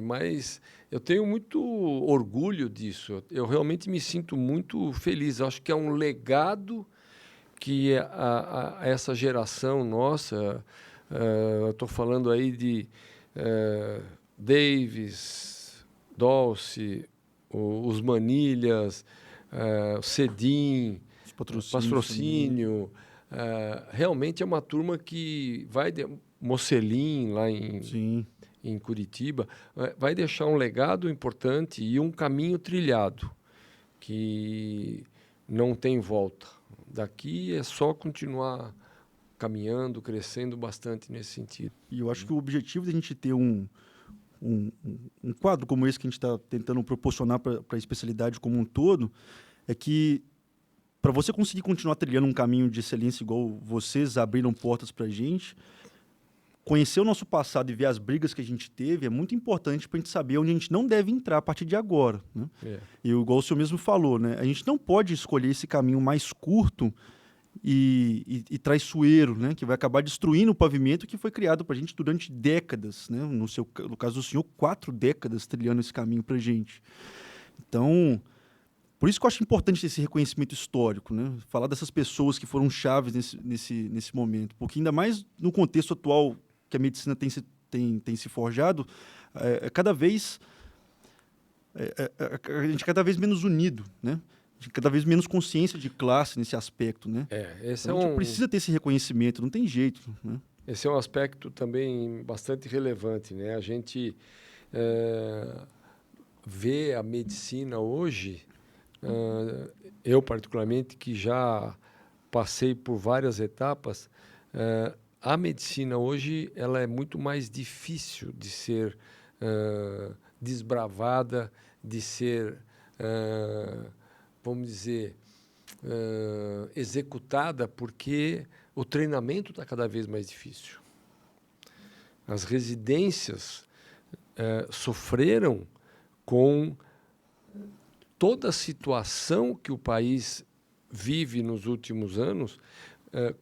mas eu tenho muito orgulho disso. Eu realmente me sinto muito feliz. Eu acho que é um legado que essa geração nossa, eu estou falando aí de Davis, Dolce, os Manilhas, o Cedim, Patrocínio. Realmente é uma turma que vai... Mocelin, lá em Curitiba, vai deixar um legado importante e um caminho trilhado, que não tem volta. Daqui é só continuar caminhando, crescendo bastante nesse sentido. E eu acho que o objetivo de a gente ter um quadro como esse que a gente está tentando proporcionar para a especialidade como um todo, é que para você conseguir continuar trilhando um caminho de excelência igual vocês abriram portas para a gente, conhecer o nosso passado e ver as brigas que a gente teve é muito importante para a gente saber onde a gente não deve entrar a partir de agora. Né? E igual o senhor mesmo falou, né? A gente não pode escolher esse caminho mais curto e traiçoeiro, né? Que vai acabar destruindo o pavimento que foi criado para a gente durante décadas. Né? No caso do senhor, 4 décadas trilhando esse caminho para a gente. Então, por isso que eu acho importante esse reconhecimento histórico, né? Falar dessas pessoas que foram chaves nesse momento. Porque ainda mais no contexto atual que a medicina tem se forjado, a gente é cada vez menos unido, né? Cada vez menos consciência de classe nesse aspecto, né? Então, a gente precisa ter esse reconhecimento, não tem jeito, né? Esse é um aspecto também bastante relevante, né? A gente vê a medicina hoje, eu particularmente, que já passei por várias etapas, a medicina hoje ela é muito mais difícil de ser desbravada, de ser, vamos dizer, executada, porque o treinamento está cada vez mais difícil. As residências sofreram com toda a situação que o país vive nos últimos anos,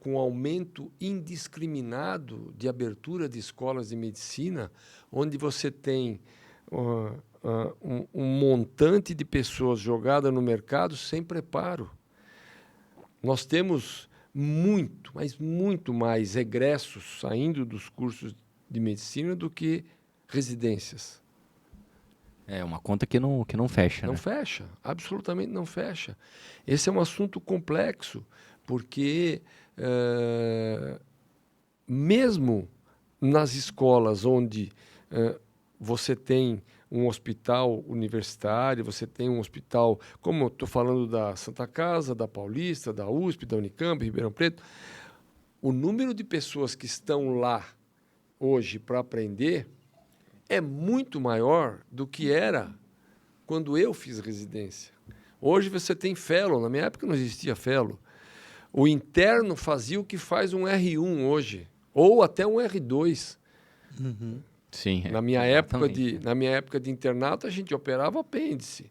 com aumento indiscriminado de abertura de escolas de medicina, onde você tem um montante de pessoas jogadas no mercado sem preparo. Nós temos muito, mas muito mais egressos saindo dos cursos de medicina do que residências. É uma conta que não fecha. Não né? fecha, absolutamente não fecha. Esse é um assunto complexo, porque mesmo nas escolas onde você tem um hospital universitário, você tem um hospital, como eu estou falando da Santa Casa, da Paulista, da USP, da Unicamp, Ribeirão Preto, o número de pessoas que estão lá hoje para aprender é muito maior do que era quando eu fiz residência. Hoje você tem fellow, na minha época não existia fellow. O interno fazia o que faz um R1 hoje, ou até um R2. Uhum. Sim. Na minha época de internato, a gente operava apêndice.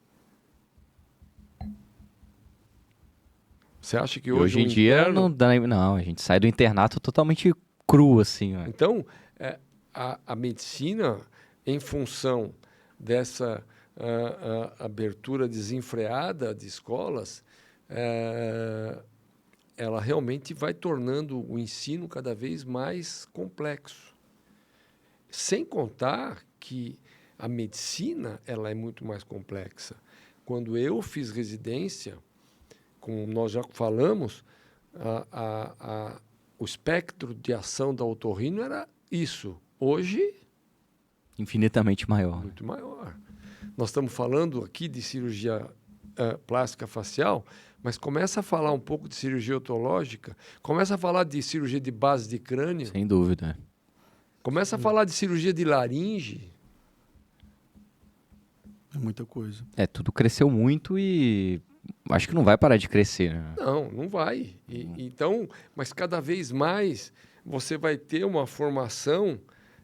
Você acha que hoje em dia interno... não, a gente sai do internato totalmente cru, assim. Ó. Então, a medicina, em função dessa abertura desenfreada de escolas, ela realmente vai tornando o ensino cada vez mais complexo. Sem contar que a medicina ela é muito mais complexa. Quando eu fiz residência, como nós já falamos, o espectro de ação da otorrino era isso. Hoje, infinitamente maior. muito maior. Nós estamos falando aqui de cirurgia plástica facial, mas começa a falar um pouco de cirurgia otológica, começa a falar de cirurgia de base de crânio. Sem dúvida. Começa a falar de cirurgia de laringe. É muita coisa. Tudo cresceu muito e acho que não vai parar de crescer, né? Não vai. Então, mas cada vez mais você vai ter uma formação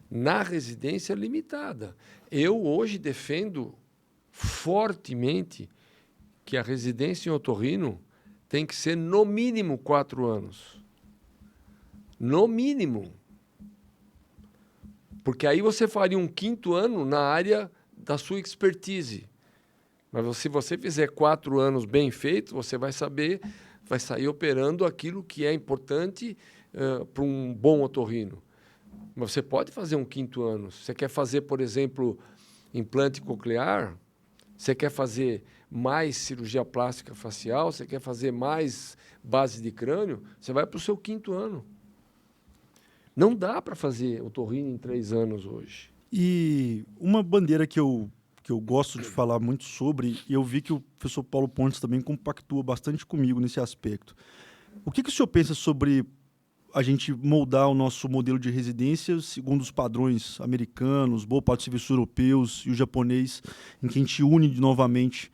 na residência limitada. Eu hoje defendo fortemente que a residência em otorrino tem que ser no mínimo 4 anos. No mínimo. Porque aí você faria um 5º ano na área da sua expertise. Mas se você fizer 4 anos bem feitos, você vai sair operando aquilo que é importante para um bom otorrino. Mas você pode fazer um 5º ano. Você quer fazer, por exemplo, implante coclear? Você quer fazer mais cirurgia plástica facial? Você quer fazer mais base de crânio? Você vai para o seu 5º ano. Não dá para fazer otorrino em 3 anos hoje. E uma bandeira que eu gosto de falar muito sobre, e eu vi que o professor Paulo Pontes também compactua bastante comigo nesse aspecto. O que o senhor pensa sobre a gente moldar o nosso modelo de residência segundo os padrões americanos, boa parte dos serviços europeus e o japonês, em que a gente une novamente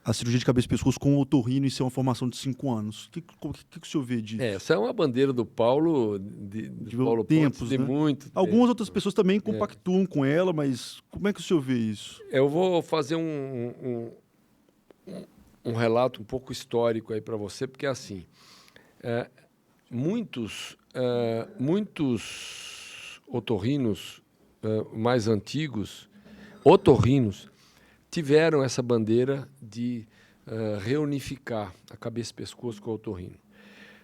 a cirurgia de cabeça e pescoço com o otorrino e ser uma formação de 5 anos? O que o senhor vê disso? Essa é uma bandeira do Paulo, de Paulo tempos, Pontes, de né? muito Algumas tempo. outras pessoas também compactuam com ela, mas como é que o senhor vê isso? Eu vou fazer um relato um pouco histórico aí para você, porque assim, muitos otorrinos mais antigos, otorrinos, tiveram essa bandeira de reunificar a cabeça e pescoço com o otorrino.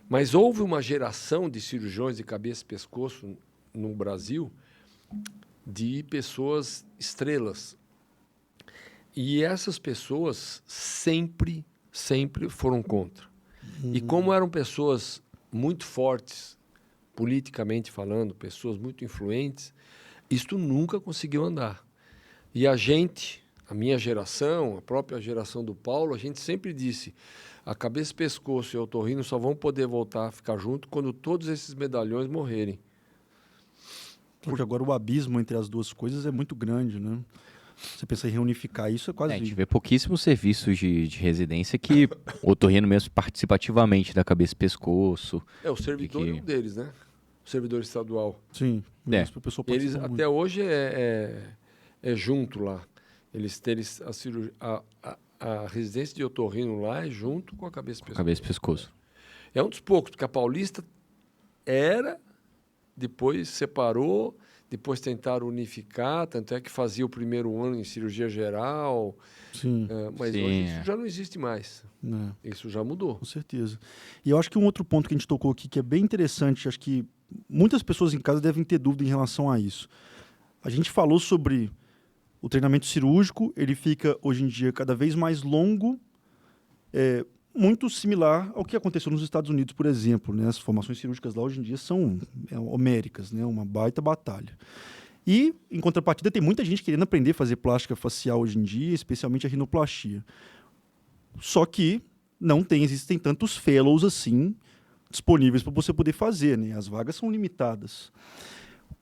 Mas houve uma geração de cirurgiões de cabeça e pescoço no Brasil de pessoas estrelas. E essas pessoas sempre foram contra. E como eram pessoas muito fortes, politicamente falando, pessoas muito influentes, isto nunca conseguiu andar. E a minha geração, a própria geração do Paulo, a gente sempre disse, a cabeça, pescoço e o otorrino só vão poder voltar a ficar junto quando todos esses medalhões morrerem. Porque agora o abismo entre as duas coisas é muito grande, né? Você pensa em reunificar isso, é quase... A gente vê pouquíssimos serviços de residência que o otorrino mesmo participa ativamente da cabeça e pescoço. O servidor é um deles, né? O servidor estadual. Sim. É. O pessoal Eles participa até muito. hoje é junto lá. A residência de otorrino lá é junto com a cabeça e pescoço. Cabeça e pescoço. É um dos poucos, porque a Paulista depois separou, depois tentaram unificar, tanto é que fazia o primeiro ano em cirurgia geral. Sim. Mas Sim, hoje isso já não existe mais. Isso já mudou. Com certeza. E eu acho que um outro ponto que a gente tocou aqui, que é bem interessante, acho que muitas pessoas em casa devem ter dúvida em relação a isso. A gente falou sobre o treinamento cirúrgico, ele fica, hoje em dia, cada vez mais longo, muito similar ao que aconteceu nos Estados Unidos, por exemplo. Né? As formações cirúrgicas lá, hoje em dia, são homéricas, né? Uma baita batalha. E, em contrapartida, tem muita gente querendo aprender a fazer plástica facial hoje em dia, especialmente a rinoplastia. Só que não existem tantos fellows assim disponíveis para você poder fazer, né? As vagas são limitadas.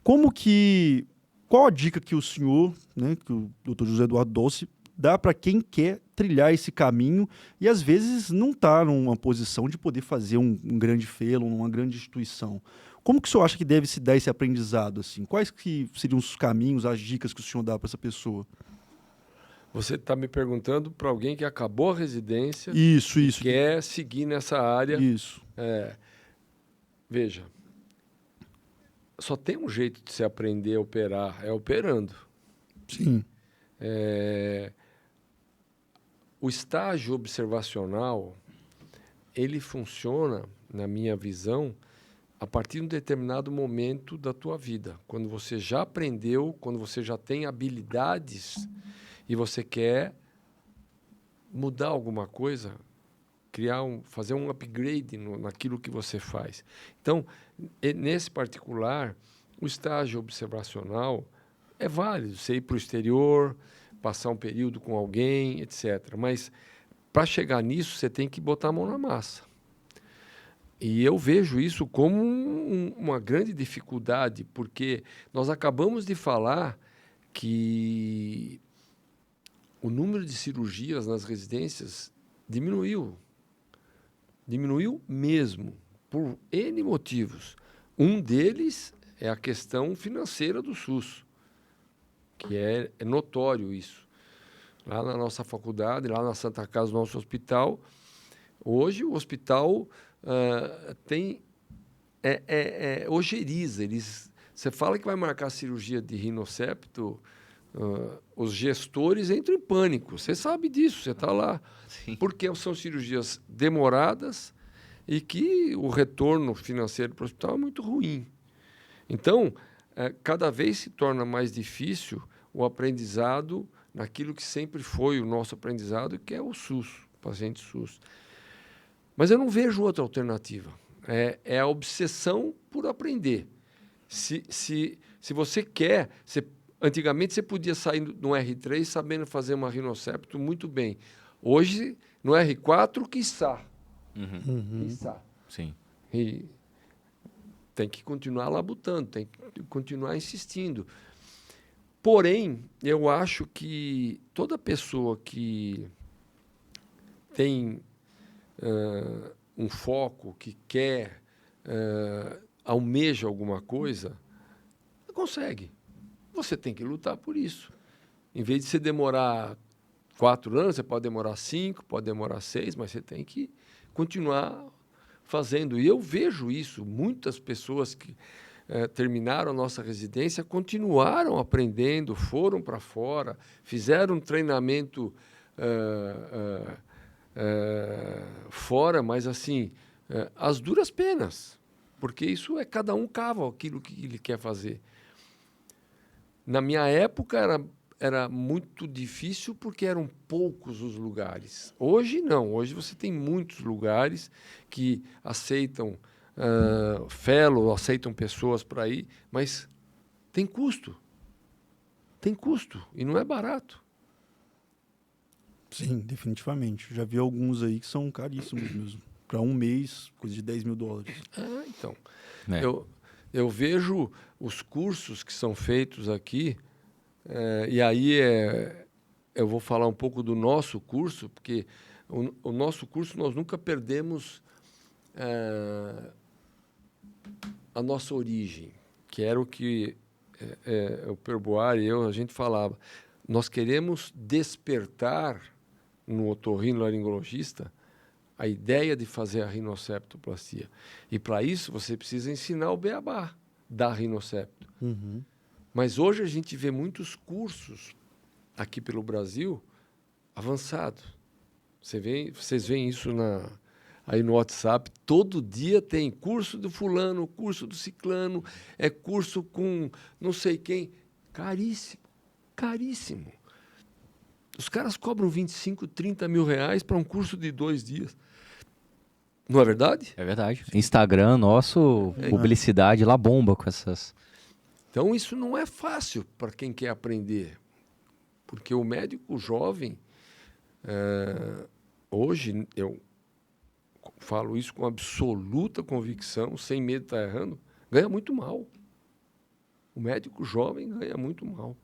Qual a dica que o senhor, né, que o Dr. José Eduardo Dolce, dá para quem quer trilhar esse caminho e às vezes não está numa posição de poder fazer um grande fellow, numa grande instituição? Como que o senhor acha que deve se dar esse aprendizado? Assim? Quais que seriam os caminhos, as dicas que o senhor dá para essa pessoa? Você está me perguntando para alguém que acabou a residência Isso. quer seguir nessa área. Isso. Veja, só tem um jeito de se aprender a operar, é operando. Sim. O estágio observacional, ele funciona, na minha visão, a partir de um determinado momento da tua vida, quando você já aprendeu, quando você já tem habilidades e você quer mudar alguma coisa, fazer um upgrade naquilo que você faz. Então, nesse particular, o estágio observacional é válido, você ir para o exterior, passar um período com alguém, etc. Mas, para chegar nisso, você tem que botar a mão na massa. E eu vejo isso como uma grande dificuldade, porque nós acabamos de falar que o número de cirurgias nas residências diminuiu. Diminuiu mesmo, por N motivos. Um deles é a questão financeira do SUS, que é notório isso. Lá na nossa faculdade, lá na Santa Casa, no nosso hospital, hoje o hospital ojeriza. Você fala que vai marcar a cirurgia de rinocepto, os gestores entram em pânico. Você sabe disso, você está lá. Sim. Porque são cirurgias demoradas e que o retorno financeiro para o hospital é muito ruim. Então, cada vez se torna mais difícil o aprendizado naquilo que sempre foi o nosso aprendizado, que é o SUS, o paciente SUS. Mas eu não vejo outra alternativa. É a obsessão por aprender. Se você quer... Antigamente, você podia sair no R3 sabendo fazer uma rinocepto muito bem. Hoje, no R4, quiçá. Quiçá. Sim. E tem que continuar labutando, tem que continuar insistindo. Porém, eu acho que toda pessoa que tem um foco, que quer, almeja alguma coisa, consegue. Você tem que lutar por isso. Em vez de você demorar 4 anos, você pode demorar 5, pode demorar 6, mas você tem que continuar fazendo. E eu vejo isso. Muitas pessoas que terminaram a nossa residência continuaram aprendendo, foram para fora, fizeram um treinamento fora, mas assim, às duras penas, porque isso cada um cava aquilo que ele quer fazer. Na minha época era muito difícil porque eram poucos os lugares. Hoje não, hoje você tem muitos lugares que aceitam fellow, aceitam pessoas para ir, mas tem custo. Tem custo e não é barato. Sim, definitivamente. Já vi alguns aí que são caríssimos mesmo. Para um mês, coisa de $10.000. Então. Eu vejo os cursos que são feitos aqui, e aí eu vou falar um pouco do nosso curso, porque o nosso curso nós nunca perdemos a nossa origem, que era o que o Perboar e a gente falava. Nós queremos despertar no otorrinolaringologista a ideia de fazer a rinoceptoplastia. E, para isso, você precisa ensinar o beabá da rinocepto. Uhum. Mas hoje a gente vê muitos cursos aqui pelo Brasil avançados. Vocês veem isso aí no WhatsApp. Todo dia tem curso do fulano, curso do ciclano, curso com não sei quem. Caríssimo, caríssimo. Os caras cobram 25, 30 mil reais para um curso de 2 dias. Não é verdade? É verdade. Instagram nosso, publicidade lá bomba com essas... Então, isso não é fácil para quem quer aprender. Porque o médico jovem, hoje, eu falo isso com absoluta convicção, sem medo de estar errando, ganha muito mal. O médico jovem ganha muito mal.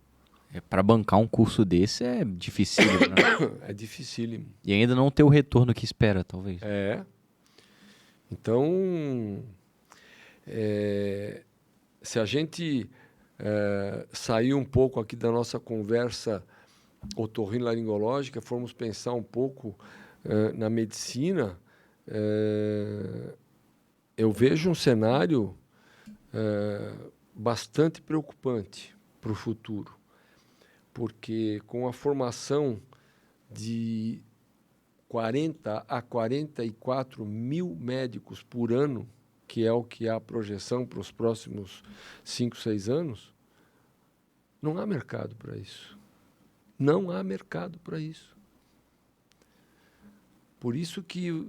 Para bancar um curso desse é dificílimo, né? É dificílimo. E ainda não ter o retorno que espera, talvez. Então, se a gente sair um pouco aqui da nossa conversa otorrinolaringológica, formos pensar um pouco na medicina, eu vejo um cenário bastante preocupante para o futuro. porque com a formação de 40 a 44 mil médicos por ano, que é o que há a projeção para os próximos 5, 6 anos, não há mercado para isso. Não há mercado para isso. Por isso que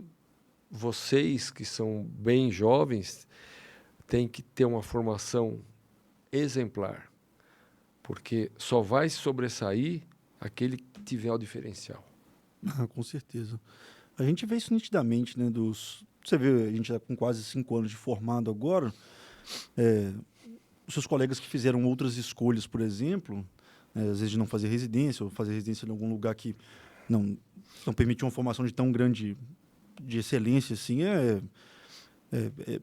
vocês, que são bem jovens, têm que ter uma formação exemplar, porque só vai sobressair aquele que tiver o diferencial. Ah, com certeza. A gente vê isso nitidamente, né? Você vê, a gente está com quase 5 anos de formado agora. Os seus colegas que fizeram outras escolhas, por exemplo, às vezes de não fazer residência, ou fazer residência em algum lugar que não permitiu uma formação de tão grande de excelência, assim, é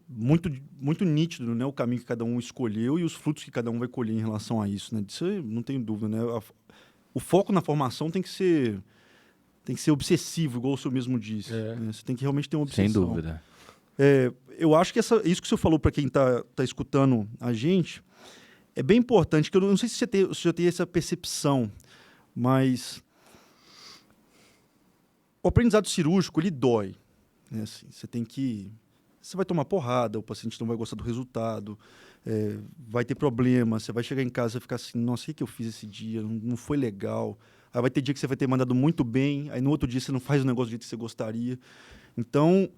muito, muito nítido, né? O caminho que cada um escolheu e os frutos que cada um vai colher em relação a isso, né? Disso eu não tenho dúvida, né? O foco na formação tem que ser obsessivo, igual o senhor mesmo disse. Né? Você tem que realmente ter uma obsessão. Sem dúvida. Eu acho que isso que o senhor falou para quem está escutando a gente é bem importante, que eu não sei se você já tem essa percepção, mas o aprendizado cirúrgico, ele dói. Né? Assim, você vai tomar porrada, o paciente não vai gostar do resultado, vai ter problema, você vai chegar em casa e ficar assim, nossa, o que eu fiz esse dia? Não foi legal. Aí vai ter dia que você vai ter mandado muito bem, aí no outro dia você não faz o negócio do jeito que você gostaria. Então,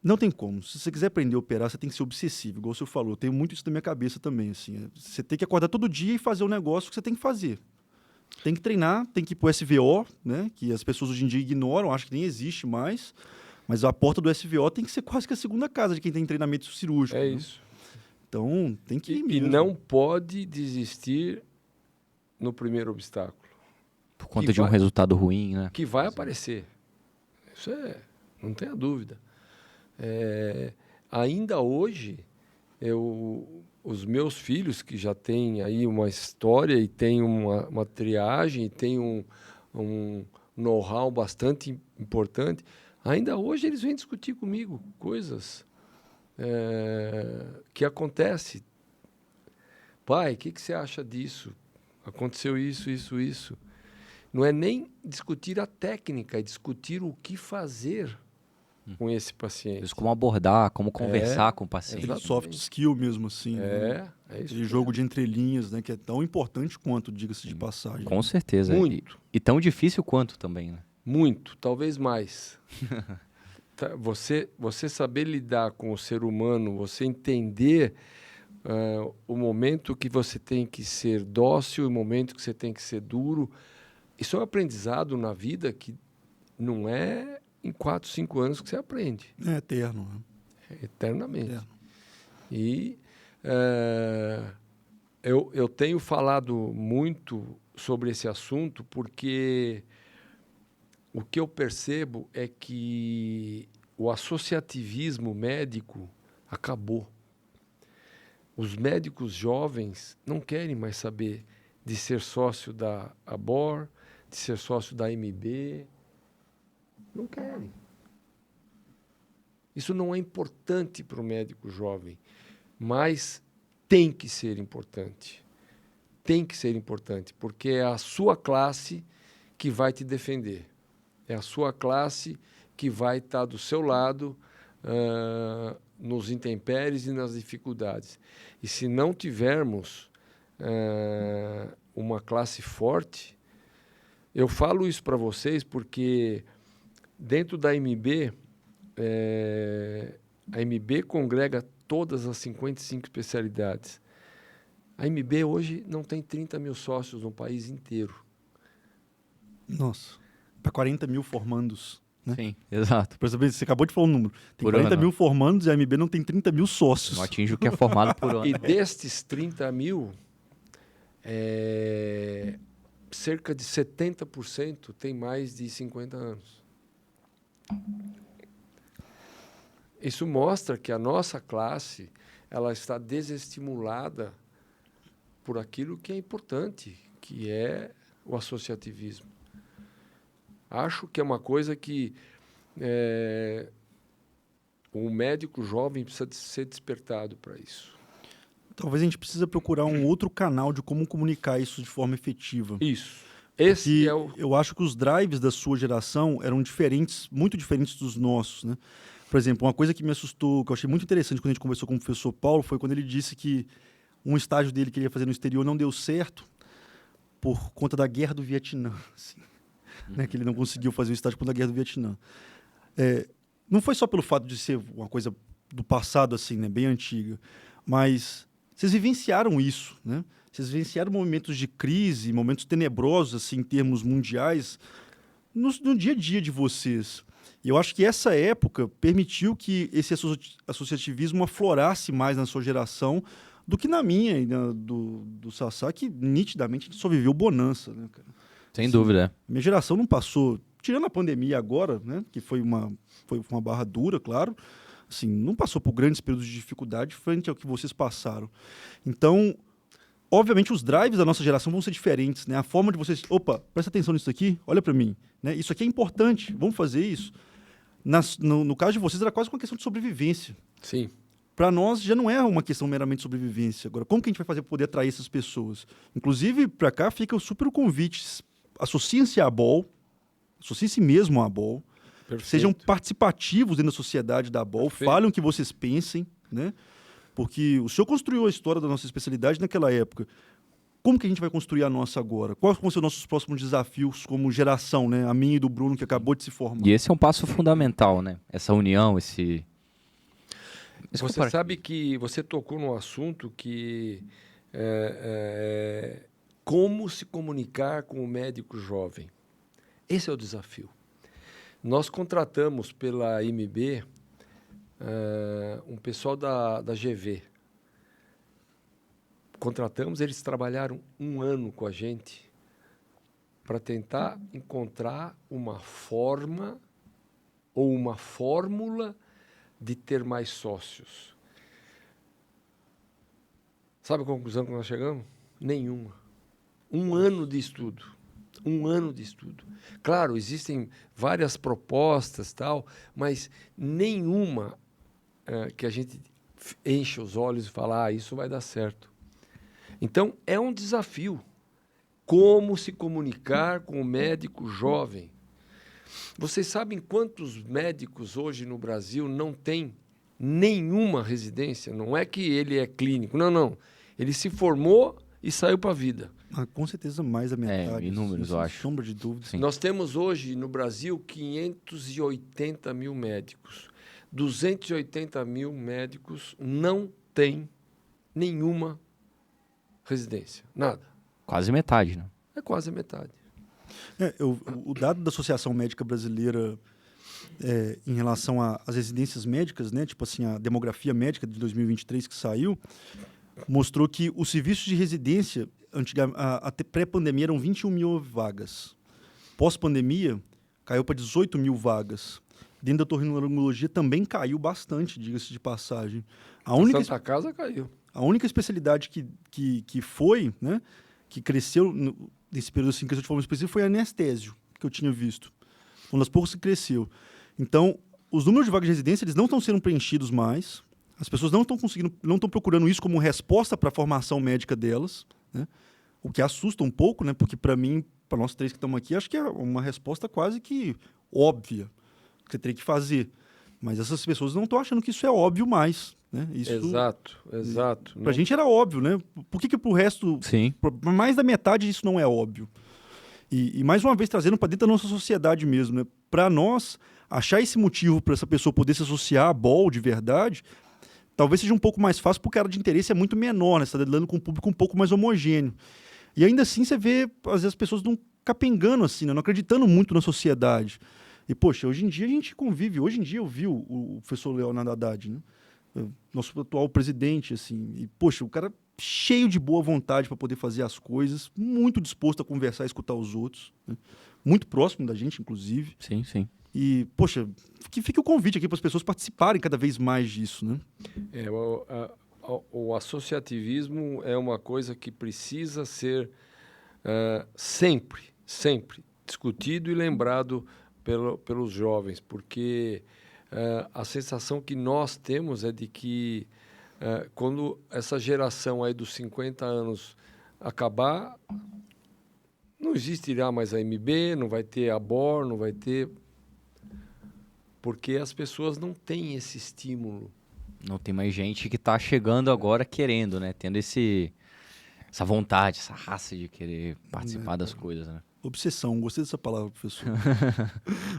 não tem como. Se você quiser aprender a operar, você tem que ser obsessivo, igual o senhor falou. Eu tenho muito isso na minha cabeça também. Assim, você tem que acordar todo dia e fazer o negócio que você tem que fazer. Tem que treinar, tem que ir para o SVO, né, que as pessoas hoje em dia ignoram, acham que nem existe mais. Mas a porta do SVO tem que ser quase que a segunda casa de quem tem treinamento cirúrgico. É né? isso. Então, tem que ir E mesmo. não pode desistir no primeiro obstáculo. Por conta de um resultado ruim, né? Que vai aparecer. Isso não tenha dúvida. Ainda hoje, os meus filhos, que já têm aí uma história e têm uma triagem, e têm um know-how bastante importante, ainda hoje eles vêm discutir comigo coisas que acontecem. Pai, o que você acha disso? Aconteceu isso, isso, isso. Não é nem discutir a técnica, é discutir o que fazer com esse paciente. Como abordar, como conversar com o paciente. Aquele soft skill mesmo, assim. É isso. Aquele jogo de entrelinhas, né? Que é tão importante quanto, diga-se de passagem. Com certeza. Muito. E tão difícil quanto também, né? Muito, talvez mais. Você saber lidar com o ser humano, você entender o momento que você tem que ser dócil, o momento que você tem que ser duro. Isso é um aprendizado na vida que não é em 4, 5 anos que você aprende. É eterno. Né? É eternamente. Eterno. E eu tenho falado muito sobre esse assunto porque o que eu percebo é que o associativismo médico acabou. Os médicos jovens não querem mais saber de ser sócio da ABOR, de ser sócio da MB. Não querem. Isso não é importante para o médico jovem, mas tem que ser importante. Tem que ser importante, porque é a sua classe que vai te defender. É a sua classe que vai estar do seu lado nos intempéries e nas dificuldades. E se não tivermos uma classe forte, eu falo isso para vocês porque dentro da MB, a MB congrega todas as 55 especialidades. A MB hoje não tem 30 mil sócios no país inteiro. Nossa, para 40 mil formandos. Né? Sim, exato. Por exemplo, você acabou de falar um número. Tem Por 40 ano. mil formandos e a MB não tem 30 mil sócios. Não atinge o que é formado por ano. E destes 30 mil, cerca de 70% tem mais de 50 anos. Isso mostra que a nossa classe ela está desestimulada por aquilo que é importante, que é o associativismo. Acho que é uma coisa que o médico jovem precisa ser despertado para isso. Talvez a gente precisa procurar um outro canal de como comunicar isso de forma efetiva. Isso. Esse E é o... eu acho que os drives da sua geração eram diferentes, muito diferentes dos nossos, né? Por exemplo, uma coisa que me assustou, que eu achei muito interessante quando a gente conversou com o professor Paulo, foi quando ele disse que um estágio dele que ele ia fazer no exterior não deu certo por conta da guerra do Vietnã, assim, né? Que ele não conseguiu fazer o estágio por conta da guerra do Vietnã. Não foi só pelo fato de ser uma coisa do passado, assim, né? Bem antiga, mas vocês vivenciaram isso, né? Vocês vivenciaram momentos de crise, momentos tenebrosos, assim, em termos mundiais, no dia a dia de vocês. E eu acho que essa época permitiu que esse associativismo aflorasse mais na sua geração do que na minha e do Sassá, que nitidamente a gente só viveu bonança, né, cara? Sem Assim, dúvida. minha geração não passou, tirando a pandemia agora, né, que foi uma barra dura, claro, assim, não passou por grandes períodos de dificuldade frente ao que vocês passaram. Então, obviamente, os drives da nossa geração vão ser diferentes, né? A forma de vocês, opa, presta atenção nisso aqui, olha para mim, né? Isso aqui é importante, vamos fazer isso. No caso de vocês, era quase uma questão de sobrevivência. Sim. Para nós, já não é uma questão meramente de sobrevivência. Agora, como que a gente vai fazer para poder atrair essas pessoas? Inclusive, para cá fica super o convite. Associem-se à ABOL, associem-se mesmo à ABOL, Perfeito. sejam participativos dentro da sociedade da ABOL, Perfeito. falem o que vocês pensem, né? Porque o senhor construiu a história da nossa especialidade naquela época. Como que a gente vai construir a nossa agora? Quais vão ser os nossos próximos desafios como geração, né? A minha e do Bruno, que acabou de se formar. E esse é um passo fundamental, né? Essa união, esse Você sabe que você tocou num assunto que como se comunicar com o médico jovem. Esse é o desafio. Nós contratamos pela IMB um pessoal da GV. Contratamos, eles trabalharam 1 ano com a gente para tentar encontrar uma forma ou uma fórmula de ter mais sócios. Sabe a conclusão que nós chegamos? Nenhuma. 1 ano de estudo. 1 ano de estudo. Claro, existem várias propostas, tal, mas nenhuma que a gente enche os olhos e fala, isso vai dar certo. Então, é um desafio. Como se comunicar com o médico jovem? Vocês sabem quantos médicos hoje no Brasil não têm nenhuma residência? Não é que ele é clínico, não. Ele se formou e saiu para a vida. Com certeza mais da metade. Em números, eu acho. Sem sombra de dúvida. Sim. Nós temos hoje no Brasil 580 mil médicos. 280 mil médicos não têm nenhuma residência. Nada. Quase metade, né? É quase a metade. O dado da Associação Médica Brasileira em relação às residências médicas, né, tipo assim, a demografia médica de 2023 que saiu, mostrou que os serviços de residência, até pré-pandemia, eram 21 mil vagas. Pós-pandemia, caiu para 18 mil vagas. Dentro da otorrinolaringologia também caiu bastante, diga-se de passagem. Santa Casa caiu. A única especialidade que foi, né, que cresceu nesse período assim, cresceu de forma específica, foi anestésio, que eu tinha visto. Uma das poucas que cresceu. Então, os números de vagas de residência eles não estão sendo preenchidos mais. As pessoas não estão procurando isso como resposta para a formação médica delas, né? O que assusta um pouco, né? Porque para mim, para nós 3 que estamos aqui, acho que é uma resposta quase que óbvia que você teria que fazer. Mas essas pessoas não estão achando que isso é óbvio mais, né? Isso, Exato. Para a gente era óbvio, né? Por que para o resto, Sim. para mais da metade, isso não é óbvio? E mais uma vez, trazendo para dentro da nossa sociedade mesmo, né? Para nós, achar esse motivo para essa pessoa poder se associar a BOL de verdade, talvez seja um pouco mais fácil, porque a área de interesse é muito menor, né? Você está lidando com um público um pouco mais homogêneo. E ainda assim, você vê, às vezes, as pessoas não capengando assim, né? Não acreditando muito na sociedade. E, poxa, hoje em dia a gente convive. Hoje em dia eu vi o professor Leonardo Haddad, né? Nosso atual presidente, assim. E, poxa, o cara cheio de boa vontade para poder fazer as coisas, muito disposto a conversar e escutar os outros, né? Muito próximo da gente, inclusive. Sim. E, poxa, que fique o convite aqui para as pessoas participarem cada vez mais disso, né? O associativismo é uma coisa que precisa ser sempre discutido e lembrado pelos jovens, porque a sensação que nós temos é de que quando essa geração aí dos 50 anos acabar, não existirá mais a MB, não vai ter a BOR, não vai ter... Porque as pessoas não têm esse estímulo. Não tem mais gente que tá chegando agora querendo, né? Tendo essa vontade, essa raça de querer participar das coisas, né? Obsessão, gostei dessa palavra, professor.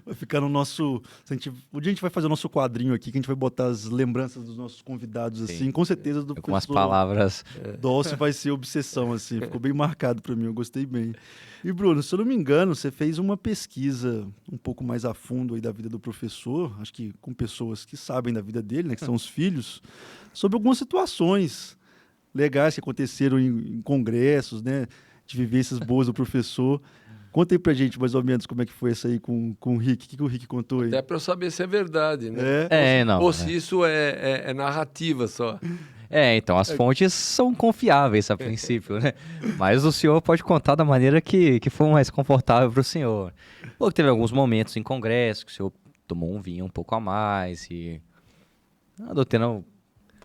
Vai ficar no nosso... Um dia a gente vai fazer o nosso quadrinho aqui, que a gente vai botar as lembranças dos nossos convidados, Sim. assim, com certeza do Com as professor palavras... Dulce vai ser obsessão, assim, ficou bem marcado para mim, eu gostei bem. E Bruno, se eu não me engano, você fez uma pesquisa um pouco mais a fundo aí da vida do professor, acho que com pessoas que sabem da vida dele, né, que são os filhos, sobre algumas situações legais que aconteceram em congressos, né, de vivências boas do professor. Conta aí pra gente, mais ou menos, como é que foi isso aí com o Rick. O que o Rick contou aí? Até para eu saber se é verdade, né? Ou se isso é narrativa só. Então, as fontes são confiáveis a princípio, né? Mas o senhor pode contar da maneira que for mais confortável para o senhor. Ou teve alguns momentos em congresso que o senhor tomou um vinho um pouco a mais e andou tendo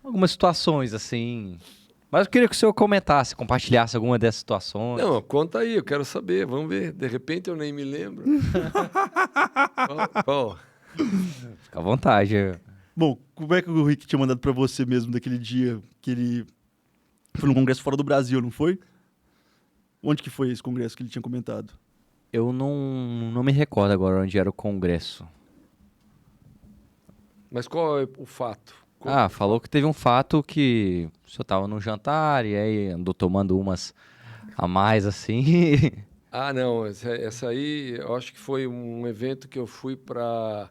algumas situações assim... Mas eu queria que o senhor comentasse, compartilhasse alguma dessas situações. Não, conta aí, eu quero saber, vamos ver. De repente eu nem me lembro. Qual? Fica à vontade. Bom, como é que o Rick tinha mandado pra você mesmo daquele dia que ele foi num congresso fora do Brasil, não foi? Onde que foi esse congresso que ele tinha comentado? Eu não me recordo agora onde era o congresso. Mas qual é o fato? Falou que teve um fato que o senhor estava num jantar e aí andou tomando umas a mais assim. Não, essa aí eu acho que foi um evento que eu fui para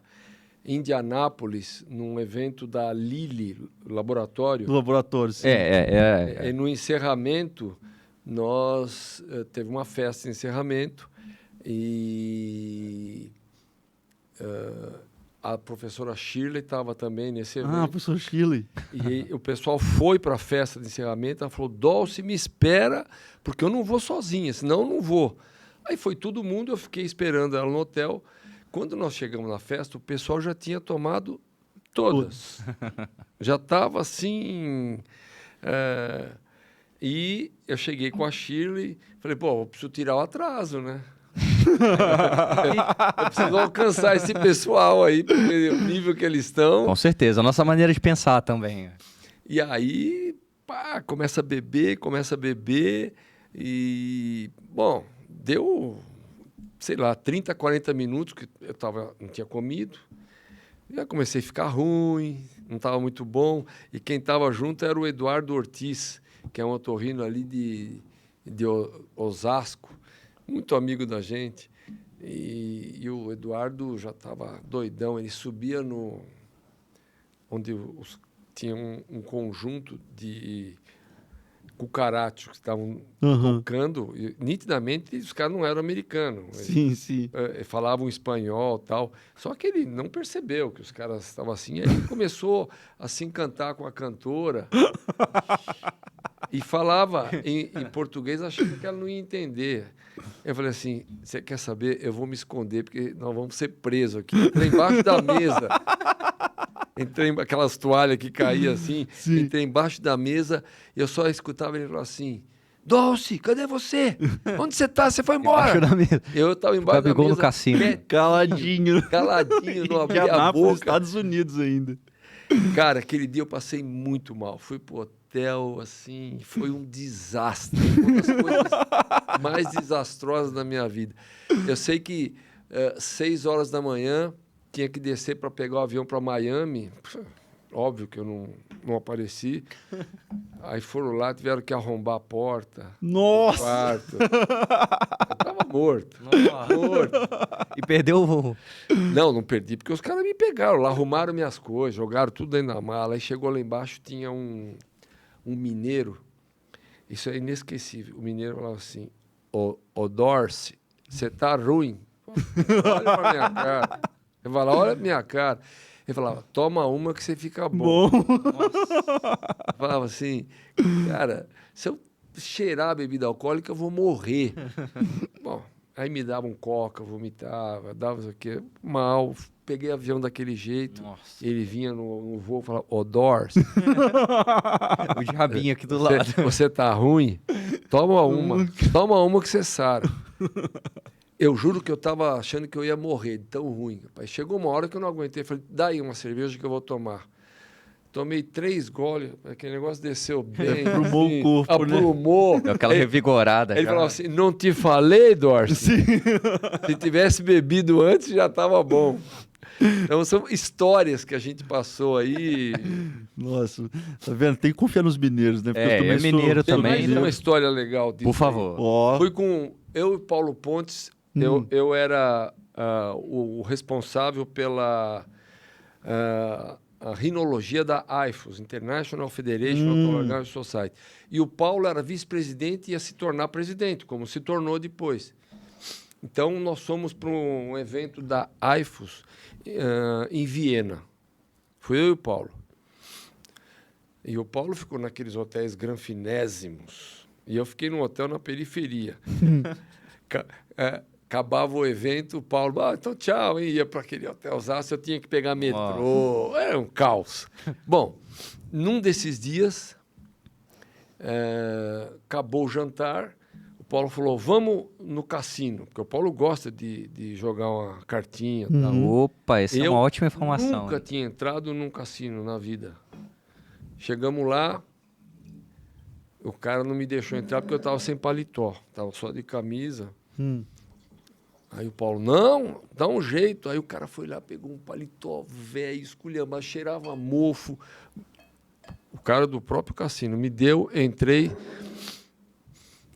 Indianápolis, num evento da Lilly, laboratório. Do laboratório, sim. E no encerramento, nós teve uma festa de encerramento e a professora Shirley estava também nesse evento. Professor Shirley. E o pessoal foi para a festa de encerramento. Ela falou, Dulce, me espera, porque eu não vou sozinha, senão eu não vou. Aí foi todo mundo, eu fiquei esperando ela no hotel. Quando nós chegamos na festa, o pessoal já tinha tomado todas. Já estava assim... E eu cheguei com a Shirley, falei, eu preciso tirar o atraso, né? Eu preciso alcançar esse pessoal aí, porque o nível que eles estão. Com certeza, a nossa maneira de pensar também. E aí, começa a beber e, bom, deu, sei lá, 30, 40 minutos que eu não tinha comido. Já comecei a ficar ruim, não estava muito bom. E quem estava junto era o Eduardo Ortiz, que é um otorrino ali de Osasco, muito amigo da gente. E o Eduardo já estava doidão, ele subia onde tinha um conjunto de cucarachos que estavam tocando, e nitidamente os caras não eram americanos. Sim. Falavam espanhol e tal. Só que ele não percebeu que os caras estavam assim. Aí ele começou a se encantar com a cantora e falava em português, achando que ela não ia entender. Eu falei assim, você quer saber? Eu vou me esconder, porque nós vamos ser presos aqui. Entrei embaixo da mesa. Entrei aquelas toalhas que caíam assim. Sim. Entrei embaixo da mesa e eu só escutava ele falar assim, Dulce, cadê você? Onde você tá? Você foi embora. Embaixo da mesa. Eu estava embaixo da mesa. No cassino. Caladinho, não abria a boca. Estados Unidos ainda. Cara, aquele dia eu passei muito mal. Fui pro hotel, assim, foi um desastre. Uma das coisas mais desastrosas da minha vida. Eu sei que 6 horas da manhã tinha que descer para pegar o avião para Miami. Óbvio que eu não apareci. Aí foram lá, tiveram que arrombar a porta. Nossa! Do quarto. Eu tava morto. Morto. E perdeu o... Não perdi, porque os caras me pegaram lá, arrumaram minhas coisas, jogaram tudo dentro da mala. Aí chegou lá embaixo, tinha um mineiro. Isso é inesquecível. O mineiro falava assim, ô Dorce, você tá ruim? Olha pra minha cara. Eu falava, olha pra minha cara. Ele falava, toma uma que você fica bom. Eu falava assim, cara, se eu cheirar a bebida alcoólica, eu vou morrer. Bom, Aí me davam coca, vomitava, dava isso aqui, mal. Peguei avião daquele jeito. Nossa. Ele vinha no voo e falava, ô Dors, O diabinho aqui do lado. você tá ruim? Toma uma que você sara. Eu juro que eu tava achando que eu ia morrer de tão ruim. Rapaz. Chegou uma hora que eu não aguentei. Falei, dá aí uma cerveja que eu vou tomar. Tomei 3 goles, aquele negócio desceu bem. Aprumou o corpo, aprumou. Deu aquela revigorada. Ele já. falou assim, não te falei, Dorce? Se tivesse bebido antes, já estava bom. Então, são histórias que a gente passou aí. Nossa, tá vendo? Tem que confiar nos mineiros, né? Porque É, eu também eu mineiro Tem também, mais né? uma história legal disso. Por favor. Ó, Fui com eu e Paulo Pontes. Eu era o responsável pela a rinologia da IFOS, International Federation of Organ Society. E o Paulo era vice-presidente e ia se tornar presidente, como se tornou depois. Então, nós fomos para um evento da IFOS em Viena. Fui eu e o Paulo. E o Paulo ficou naqueles hotéis granfinésimos. E eu fiquei num hotel na periferia. Acabava o evento, o Paulo, então tchau, hein? Ia para aquele hotelzaço, eu tinha que pegar metrô. Era um caos. Bom, num desses dias, acabou o jantar, o Paulo falou, vamos no cassino, porque o Paulo gosta de jogar uma cartinha. Tal. Opa, essa é uma ótima informação. Nunca tinha entrado num cassino na vida. Chegamos lá, o cara não me deixou entrar porque eu estava sem paletó, estava só de camisa. Aí o Paulo, não, dá um jeito. Aí o cara foi lá, pegou um paletó velho, esculhambado, cheirava mofo. O cara do próprio cassino me deu, entrei.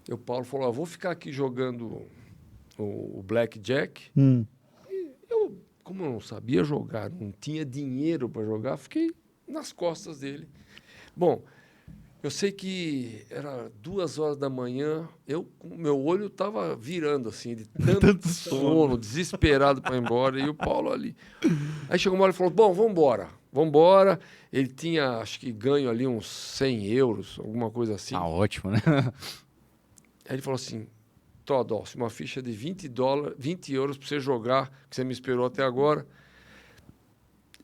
E o Paulo falou, vou ficar aqui jogando o blackjack. E eu, como eu não sabia jogar, não tinha dinheiro para jogar, fiquei nas costas dele. Bom, eu sei que era 2 horas da manhã, meu olho estava virando assim, de tanto sono, desesperado para ir embora, e o Paulo ali. Aí chegou uma hora e falou, bom, vamos embora. Ele tinha, acho que ganho ali uns 100 euros, alguma coisa assim. Ótimo, né? Aí ele falou assim, Dors, uma ficha de 20 euros para você jogar, que você me esperou até agora.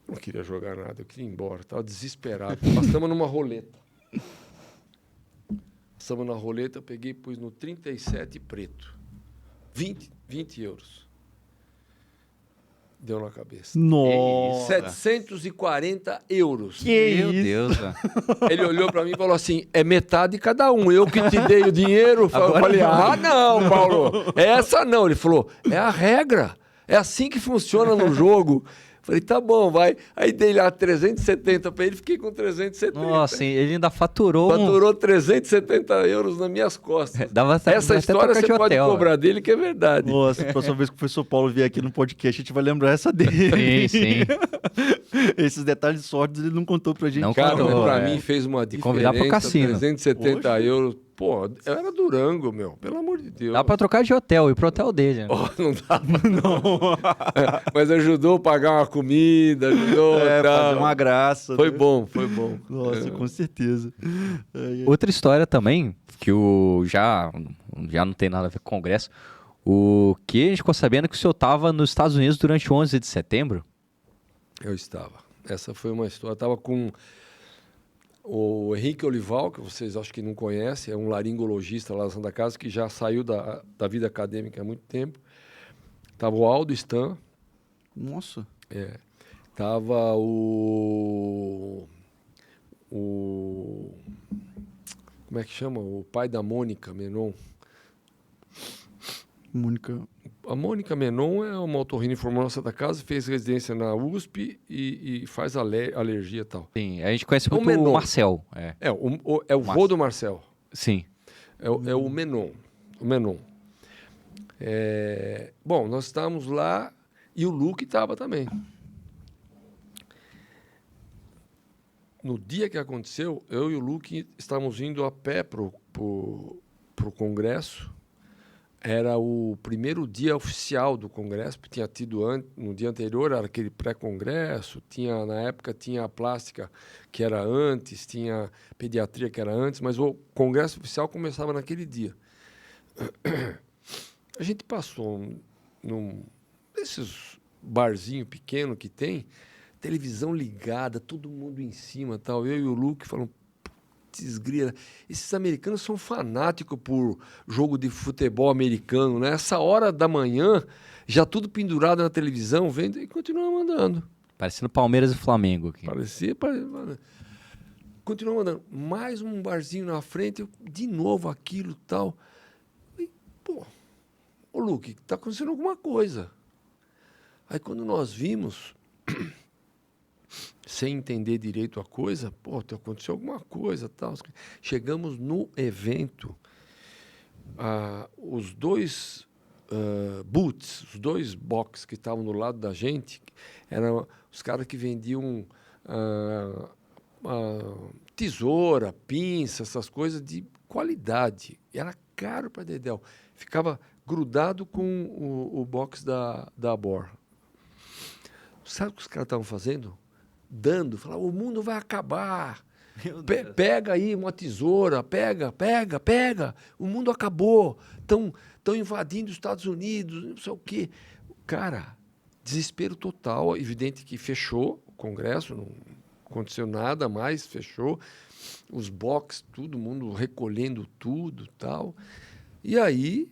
Eu não queria jogar nada, eu queria ir embora, estava desesperado. Passamos numa roleta. Passamos na roleta, eu peguei e pus no 37 preto. 20 euros. Deu na cabeça. nossa. 740 euros. Meu Deus, velho. Ele olhou para mim e falou assim, é metade cada um. Eu que te dei o dinheiro. Eu falei, não, Paulo. Essa não. Ele falou, é a regra. É assim que funciona no jogo. Falei, tá bom, vai. Aí dei lá 370 para ele, fiquei com 370. Nossa, ele ainda faturou. Faturou 370 euros nas minhas costas. Essa história você pode cobrar dele, que é verdade. Nossa, a próxima vez que o professor Paulo vier aqui no podcast, a gente vai lembrar essa dele. Sim. Esses detalhes sórdidos ele não contou pra gente. Não Cara, contou, pra mim fez uma diferença. Convidar pro cassino. 370 euros. Pô, eu era Durango, meu. Pelo amor de Deus. Dá pra trocar de hotel, ir pro hotel dele. Né? Não dava, não. Mas ajudou a pagar uma comida, ajudou fazer uma graça. Foi né? bom, foi bom. Nossa, com certeza. Outra história também, que já não tem nada a ver com o Congresso, o que a gente ficou sabendo que o senhor estava nos Estados Unidos durante o 11 de setembro? Eu estava. Essa foi uma história. Eu estava com o Henrique Olival, que vocês acho que não conhecem, é um laringologista lá da Santa Casa, que já saiu da vida acadêmica há muito tempo. Estava o Aldo Stan. Nossa. Estava o... Como é que chama? O pai da Mônica Menon. A Mônica Menon é uma otorrino-formada na Santa Casa, fez residência na USP e faz alergia e tal. Sim, a gente conhece muito o Marcel. É o vô do Marcel. Sim. É o Menon. O Menon. Bom, nós estávamos lá e o Luke estava também. No dia que aconteceu, eu e o Luke estávamos indo a pé pro Congresso. Era o primeiro dia oficial do Congresso, porque tinha tido no dia anterior, era aquele pré-congresso, na época tinha a plástica que era antes, tinha pediatria que era antes, mas o Congresso oficial começava naquele dia. a gente passou num desses barzinho pequeno que tem, televisão ligada, todo mundo em cima, tal. Eu e o Luke falamos, putz, grila, esses americanos são fanáticos por jogo de futebol americano, né? Essa hora da manhã, já tudo pendurado na televisão, vendo e continuamos andando. Parecendo Palmeiras e Flamengo aqui. Parecia. Continuamos andando. Mais um barzinho na frente, de novo aquilo tal. E, pô, ô Luke, tá acontecendo alguma coisa. Aí quando nós vimos, sem entender direito a coisa, pô, aconteceu alguma coisa tal. Chegamos no evento, os dois boots, os dois boxes que estavam do lado da gente, eram os caras que vendiam tesoura, pinça, essas coisas de qualidade. Era caro para dedéu. Ficava grudado com o box da Bor. Sabe o que os caras estavam fazendo? Falavam, o mundo vai acabar. Pega aí uma tesoura, pega. O mundo acabou. Estão invadindo os Estados Unidos, não sei o quê. Cara, desespero total. Evidente que fechou o Congresso, não aconteceu nada mais, fechou. Os boxes, todo mundo recolhendo tudo tal. E aí,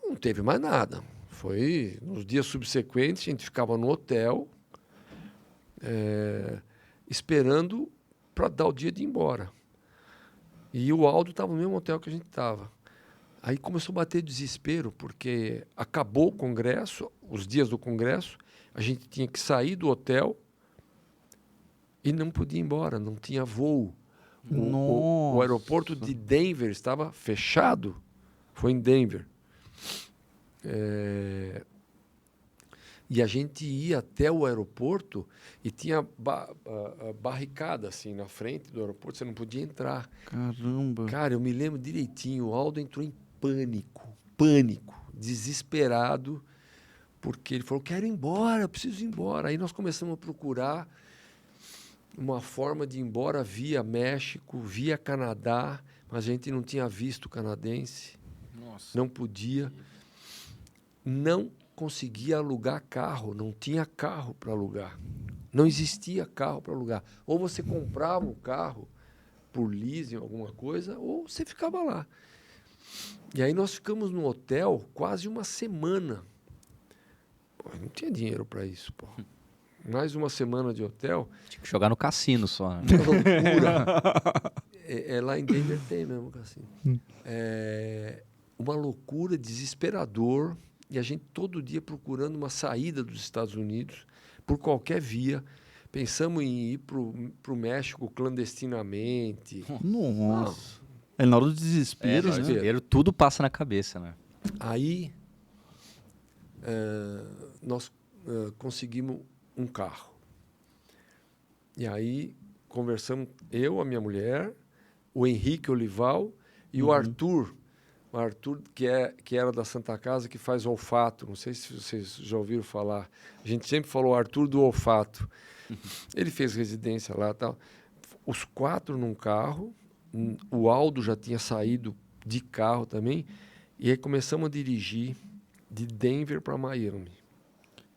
não teve mais nada. Foi nos dias subsequentes, a gente ficava no hotel, esperando para dar o dia de ir embora. E o Aldo estava no mesmo hotel que a gente estava. Aí começou a bater desespero, porque acabou o Congresso, os dias do Congresso, a gente tinha que sair do hotel e não podia ir embora, não tinha voo. O aeroporto de Denver estava fechado. Foi em Denver. E a gente ia até o aeroporto e tinha barricada assim na frente do aeroporto, você não podia entrar. Caramba. Cara, eu me lembro direitinho, o Aldo entrou em pânico, desesperado, porque ele falou, quero ir embora, eu preciso ir embora. Aí nós começamos a procurar uma forma de ir embora via México, via Canadá, mas a gente não tinha visto canadense. Nossa. Não podia. Não conseguia alugar carro, não tinha carro para alugar. Não existia carro para alugar. Ou você comprava um carro por leasing, alguma coisa, ou você ficava lá. E aí nós ficamos no hotel quase uma semana. Pô, não tinha dinheiro para isso, pô. Mais uma semana de hotel. Tinha que jogar no cassino só. Né? Uma loucura. Lá em Denver tem mesmo cassino. Uma loucura, desesperador. E a gente todo dia procurando uma saída dos Estados Unidos por qualquer via. Pensamos em ir para o México clandestinamente. Nossa. É na hora do desespero, né? Desespero, tudo passa na cabeça, né? Aí nós conseguimos um carro. E aí conversamos, eu, a minha mulher, o Henrique Olival e o Arthur. O Arthur, que era da Santa Casa, que faz olfato. Não sei se vocês já ouviram falar. A gente sempre falou Arthur do olfato. Ele fez residência lá e tal. Os 4 num carro. O Aldo já tinha saído de carro também. E aí começamos a dirigir de Denver para Miami.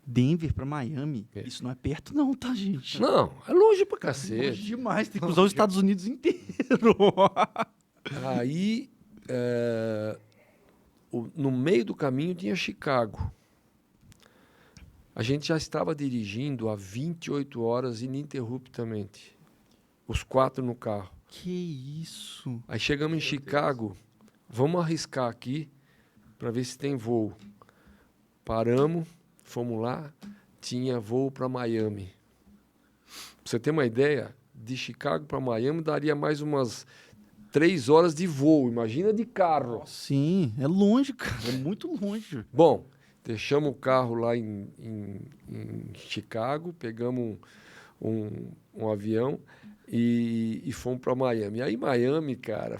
Denver para Miami? Isso não é perto não, tá, gente? Não, é longe pra cacete. É longe demais, tem que cruzar os Estados Unidos inteiro. Aí... no meio do caminho tinha Chicago. A gente já estava dirigindo há 28 horas ininterruptamente. Os 4 no carro. Que isso? Aí chegamos em Chicago. Vamos arriscar aqui para ver se tem voo. Paramos, fomos lá. Tinha voo para Miami. Pra você ter uma ideia, de Chicago para Miami daria mais umas 3 horas de voo, imagina de carro. Sim, é longe, cara, é muito longe. Bom, deixamos o carro lá em Chicago, pegamos um avião e fomos para Miami. Aí Miami, cara,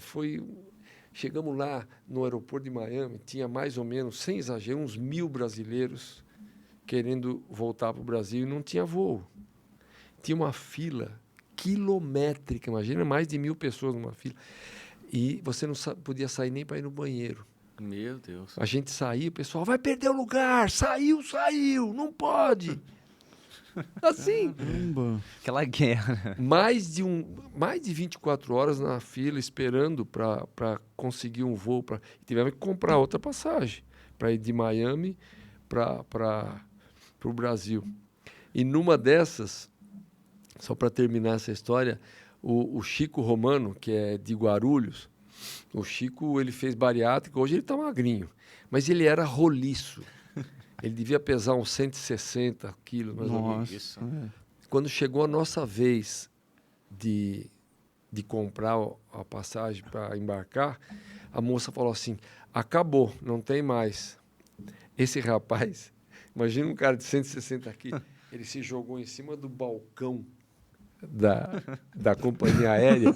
chegamos lá no aeroporto de Miami, tinha mais ou menos, sem exagero, uns 1.000 brasileiros querendo voltar para o Brasil e não tinha voo. Tinha uma fila quilométrica, imagina, mais de 1.000 pessoas numa fila. E você não podia sair nem para ir no banheiro. Meu Deus. A gente saía, o pessoal, vai perder o lugar, saiu, não pode. Assim. Caramba. Aquela guerra. Mais de 24 horas na fila esperando para conseguir um voo. Tivemos que comprar outra passagem para ir de Miami para o Brasil. E numa dessas, só para terminar essa história, o Chico Romano, que é de Guarulhos, o Chico ele fez bariátrica, hoje ele está magrinho, mas ele era roliço. Ele devia pesar uns 160 quilos, mais ou menos. Isso. Quando chegou a nossa vez de comprar a passagem para embarcar, a moça falou assim, acabou, não tem mais. Esse rapaz, imagina um cara de 160 quilos, ele se jogou em cima do balcão da companhia aérea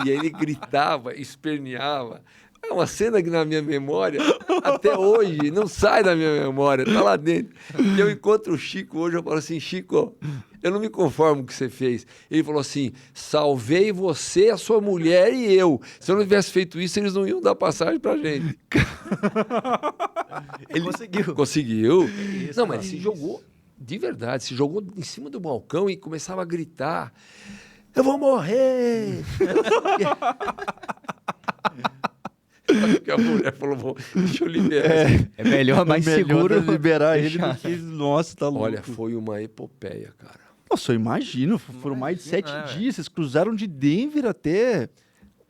e ele gritava, esperneava. É uma cena que na minha memória, até hoje, não sai da minha memória, tá lá dentro. E eu encontro o Chico hoje, eu falo assim, Chico, eu não me conformo com o que você fez. Ele falou assim, salvei você, a sua mulher e eu. Se eu não tivesse feito isso, eles não iam dar passagem pra gente. Ele conseguiu. Conseguiu. Isso, Não, mas ele se jogou, de verdade, se jogou em cima do balcão e começava a gritar, eu vou morrer! Que a mulher falou, deixa eu liberar. É melhor, mais seguro liberar ele do que... Nossa, tá louco. Olha, foi uma epopeia, cara. Nossa, eu imagino. Foram mais de 7 dias. Vocês cruzaram de Denver até...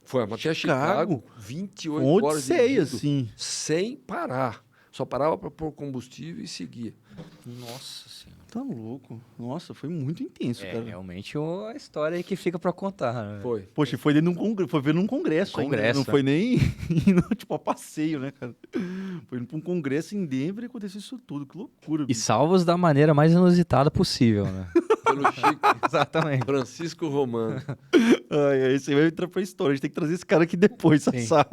Foi até Chicago, 28 Uma horas odisseia, dirigindo, assim. sem parar. Só parava para pôr combustível e seguia. Nossa Senhora. Tá louco. Nossa, foi muito intenso, cara. Realmente uma história aí que fica pra contar. Né? Foi. Poxa, foi dentro de um congresso, foi vendo um congresso, ainda, Congresso, não foi nem indo, tipo, a passeio, né, cara? Foi indo pra um congresso em Denver e aconteceu isso tudo. Que loucura, E bicho. salvos da maneira mais inusitada possível, né? Pelo Chico Exatamente. Francisco Romano. Ai, esse aí vai entrar pra história. A gente tem que trazer esse cara aqui depois, Sim. Sassá.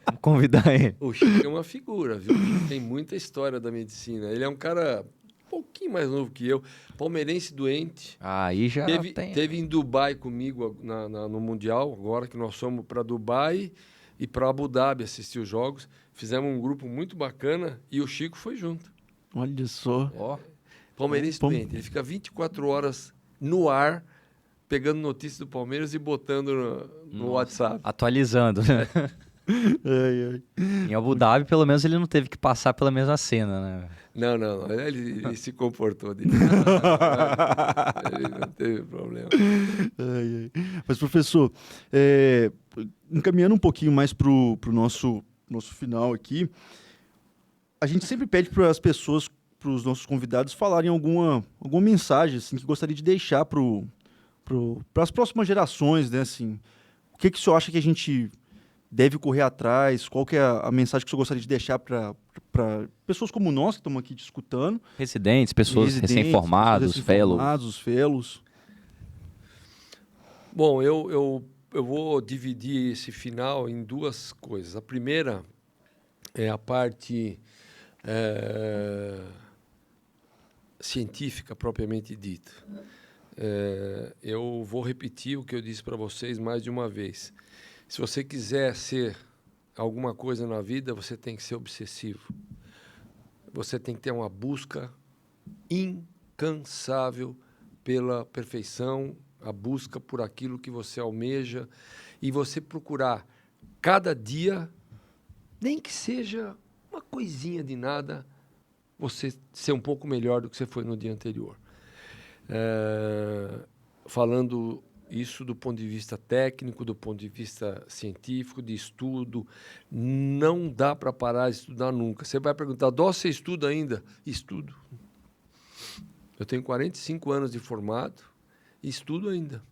Vamos convidar ele. O Chico é uma figura, viu? Tem muita história da medicina. Ele é um cara um pouquinho mais novo que eu, palmeirense doente. Aí já tem. Teve em Dubai comigo no Mundial, agora que nós fomos para Dubai e para Abu Dhabi assistir os jogos. Fizemos um grupo muito bacana e o Chico foi junto. Olha só. Ó, Palmeirense doente. Ele fica 24 horas no ar, pegando notícias do Palmeiras e botando no WhatsApp. atualizando, né? Ai, ai. Em Abu Dhabi, pelo menos, ele não teve que passar pela mesma cena, né? Não. Ele se comportou. Ele não teve problema. Ai, ai. Mas, professor, encaminhando um pouquinho mais pro nosso final aqui, a gente sempre pede para as pessoas, para os nossos convidados, falarem alguma mensagem assim, que gostaria de deixar para as próximas gerações, né? Assim, o que o senhor acha que a gente deve correr atrás? Qual que é a mensagem que o senhor gostaria de deixar para pessoas como nós que estamos aqui te escutando? Residentes, pessoas recém-formados, os fellows. Bom, eu vou dividir esse final em duas coisas. A primeira é a parte científica propriamente dita. Eu vou repetir o que eu disse para vocês mais de uma vez. Se você quiser ser alguma coisa na vida, você tem que ser obsessivo. Você tem que ter uma busca incansável pela perfeição, a busca por aquilo que você almeja e você procurar cada dia, nem que seja uma coisinha de nada, você ser um pouco melhor do que você foi no dia anterior. Falando isso do ponto de vista técnico, do ponto de vista científico, de estudo, não dá para parar de estudar nunca. Você vai perguntar, Dó, você estuda ainda? Estudo. Eu tenho 45 anos de formado e estudo ainda.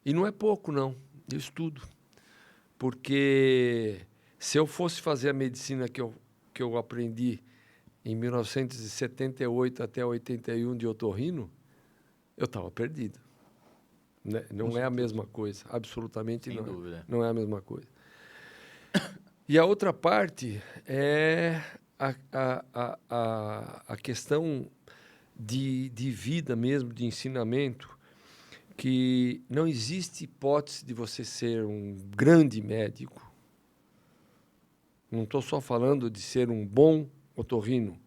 E não é pouco, não. Eu estudo. Porque se eu fosse fazer a medicina que eu aprendi em 1978 até 81 de otorrino, eu estava perdido. Não é a mesma coisa, absolutamente não. Sem dúvida. Não é a mesma coisa. E a outra parte é a questão de vida mesmo, de ensinamento, que não existe hipótese de você ser um grande médico Não estou só falando de ser um bom otorrino.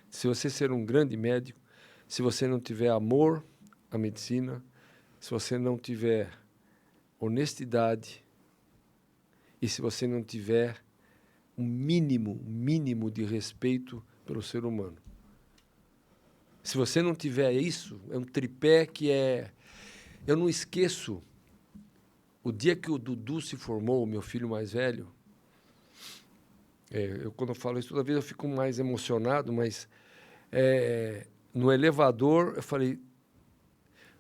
Se você ser um grande médico, se você não tiver amor à medicina, se você não tiver honestidade e se você não tiver um mínimo de respeito pelo ser humano. Se você não tiver isso, é um tripé que é... Eu não esqueço o dia que o Dudu se formou, o meu filho mais velho. Quando eu falo isso toda vez eu fico mais emocionado, mas no elevador eu falei,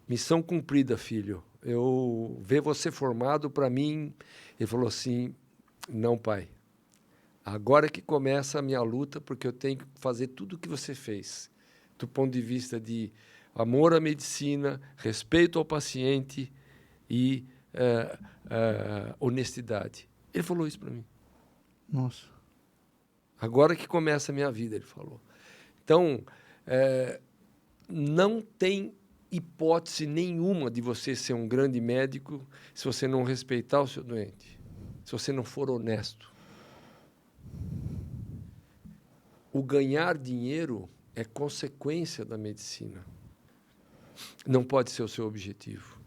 missão cumprida, filho. Eu ver você formado, para mim... Ele falou assim, não, pai. Agora que começa a minha luta, porque eu tenho que fazer tudo o que você fez. Do ponto de vista de amor à medicina, respeito ao paciente e honestidade. Ele falou isso para mim. Nossa. Agora que começa a minha vida, ele falou. Então, não tem hipótese nenhuma de você ser um grande médico se você não respeitar o seu doente, se você não for honesto. O ganhar dinheiro é consequência da medicina. Não pode ser o seu objetivo.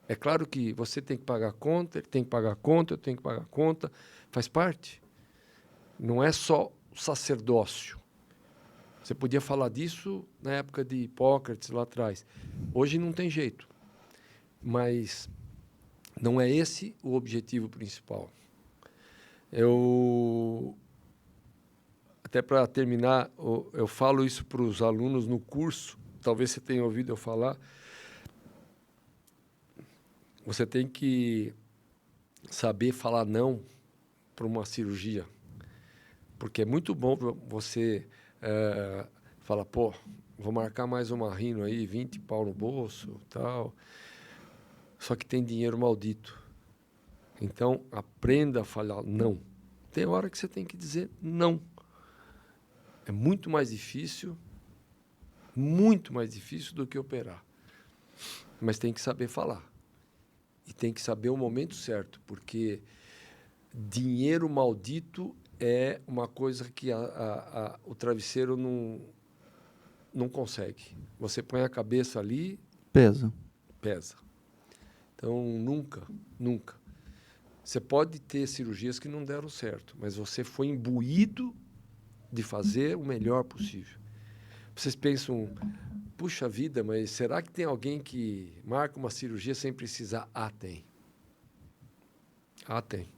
É claro que você tem que pagar conta, ele tem que pagar conta, eu tenho que pagar conta, faz parte. Não é só o sacerdócio. Você podia falar disso na época de Hipócrates, lá atrás. Hoje não tem jeito. Mas não é esse o objetivo principal. Até para terminar, eu falo isso para os alunos no curso, talvez você tenha ouvido eu falar. Você tem que saber falar não para uma cirurgia. Porque é muito bom você falar, pô, vou marcar mais uma rino aí, 20 pau no bolso, tal. Só que tem dinheiro maldito. Então, aprenda a falar não. Tem hora que você tem que dizer não. É muito mais difícil do que operar. Mas tem que saber falar. E tem que saber o momento certo, porque dinheiro maldito é uma coisa que o travesseiro não consegue. Você põe a cabeça ali... Pesa. Então, nunca. Você pode ter cirurgias que não deram certo, mas você foi imbuído de fazer o melhor possível. Vocês pensam, puxa vida, mas será que tem alguém que marca uma cirurgia sem precisar? Tem. Tem.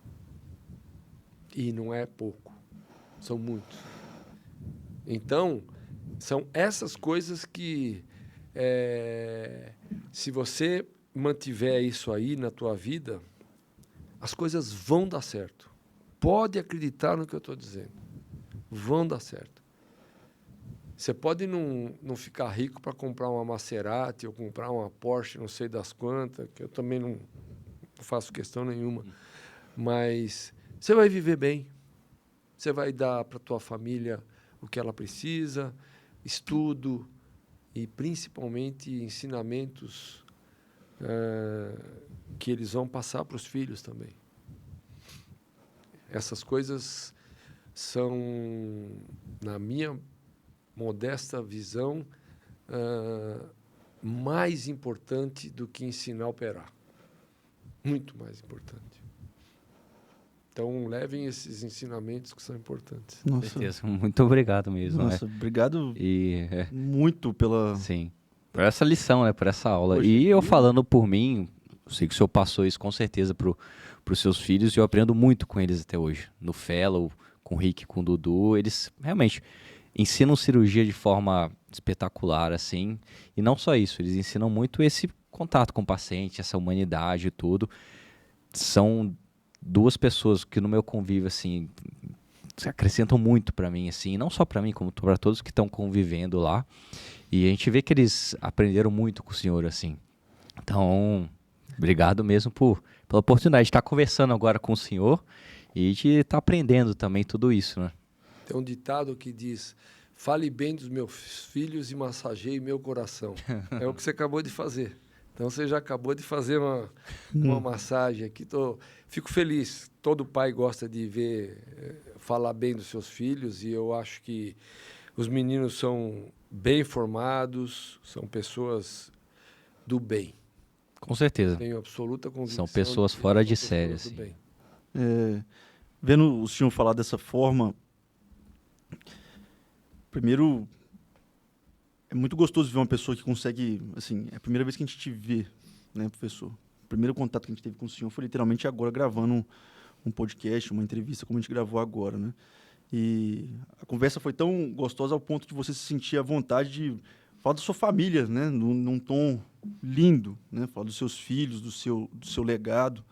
E não é pouco. São muitos. Então, são essas coisas que, se você mantiver isso aí na tua vida, as coisas vão dar certo. Pode acreditar no que eu estou dizendo. Vão dar certo. Você pode não ficar rico para comprar uma Maserati ou comprar uma Porsche, não sei das quantas, que eu também não faço questão nenhuma. Mas você vai viver bem. Você vai dar para a tua família o que ela precisa, estudo e, principalmente, ensinamentos que eles vão passar para os filhos também. Essas coisas são, na minha modesta visão, mais importante do que ensinar a operar. Muito mais importante. Então, levem esses ensinamentos que são importantes. Com certeza. Muito obrigado mesmo. Nossa, obrigado muito pela... Sim, por essa lição, né? Por essa aula. Poxa, e eu falando por mim, eu sei que o senhor passou isso com certeza para os seus filhos e eu aprendo muito com eles até hoje. No Fellow, com o Rick, com o Dudu, eles realmente ensinam cirurgia de forma espetacular, assim. E não só isso, eles ensinam muito esse contato com o paciente, essa humanidade e tudo. São duas pessoas que no meu convívio, assim, acrescentam muito para mim, assim, não só para mim, como para todos que estão convivendo lá. E a gente vê que eles aprenderam muito com o senhor, assim. Então, obrigado mesmo pela oportunidade de estar conversando agora com o senhor e de estar aprendendo também tudo isso, né? Tem um ditado que diz, fale bem dos meus filhos e massageie meu coração. É o que você acabou de fazer. Então, você já acabou de fazer uma massagem aqui. Fico feliz. Todo pai gosta de ver falar bem dos seus filhos, e eu acho que os meninos são bem formados, são pessoas do bem. Com certeza. Tenho absoluta convicção. São pessoas que fora são de pessoas série, do assim. bem. Vendo o senhor falar dessa forma, primeiro, é muito gostoso ver uma pessoa que consegue, assim, é a primeira vez que a gente te vê, né, professor? O primeiro contato que a gente teve com o senhor foi literalmente agora gravando um podcast, uma entrevista como a gente gravou agora, né? E a conversa foi tão gostosa ao ponto de você se sentir à vontade de falar da sua família, né? Num tom lindo, né? Falar dos seus filhos, do seu legado.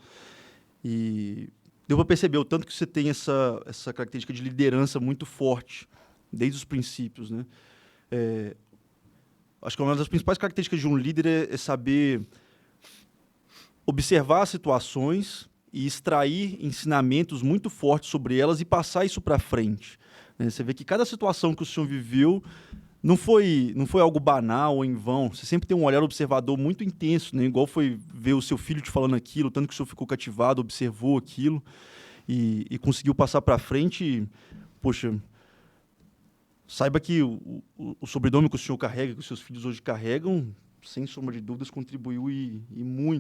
E deu para perceber o tanto que você tem essa característica de liderança muito forte, desde os princípios, né? Acho que uma das principais características de um líder é saber observar as situações e extrair ensinamentos muito fortes sobre elas e passar isso para frente, né? Você vê que cada situação que o senhor viveu não foi algo banal ou em vão. Você sempre tem um olhar observador muito intenso, né? Igual foi ver o seu filho te falando aquilo, tanto que o senhor ficou cativado, observou aquilo e conseguiu passar para frente. E, poxa, saiba que o sobrenome que o senhor carrega, que os seus filhos hoje carregam, sem sombra de dúvidas, contribuiu e muito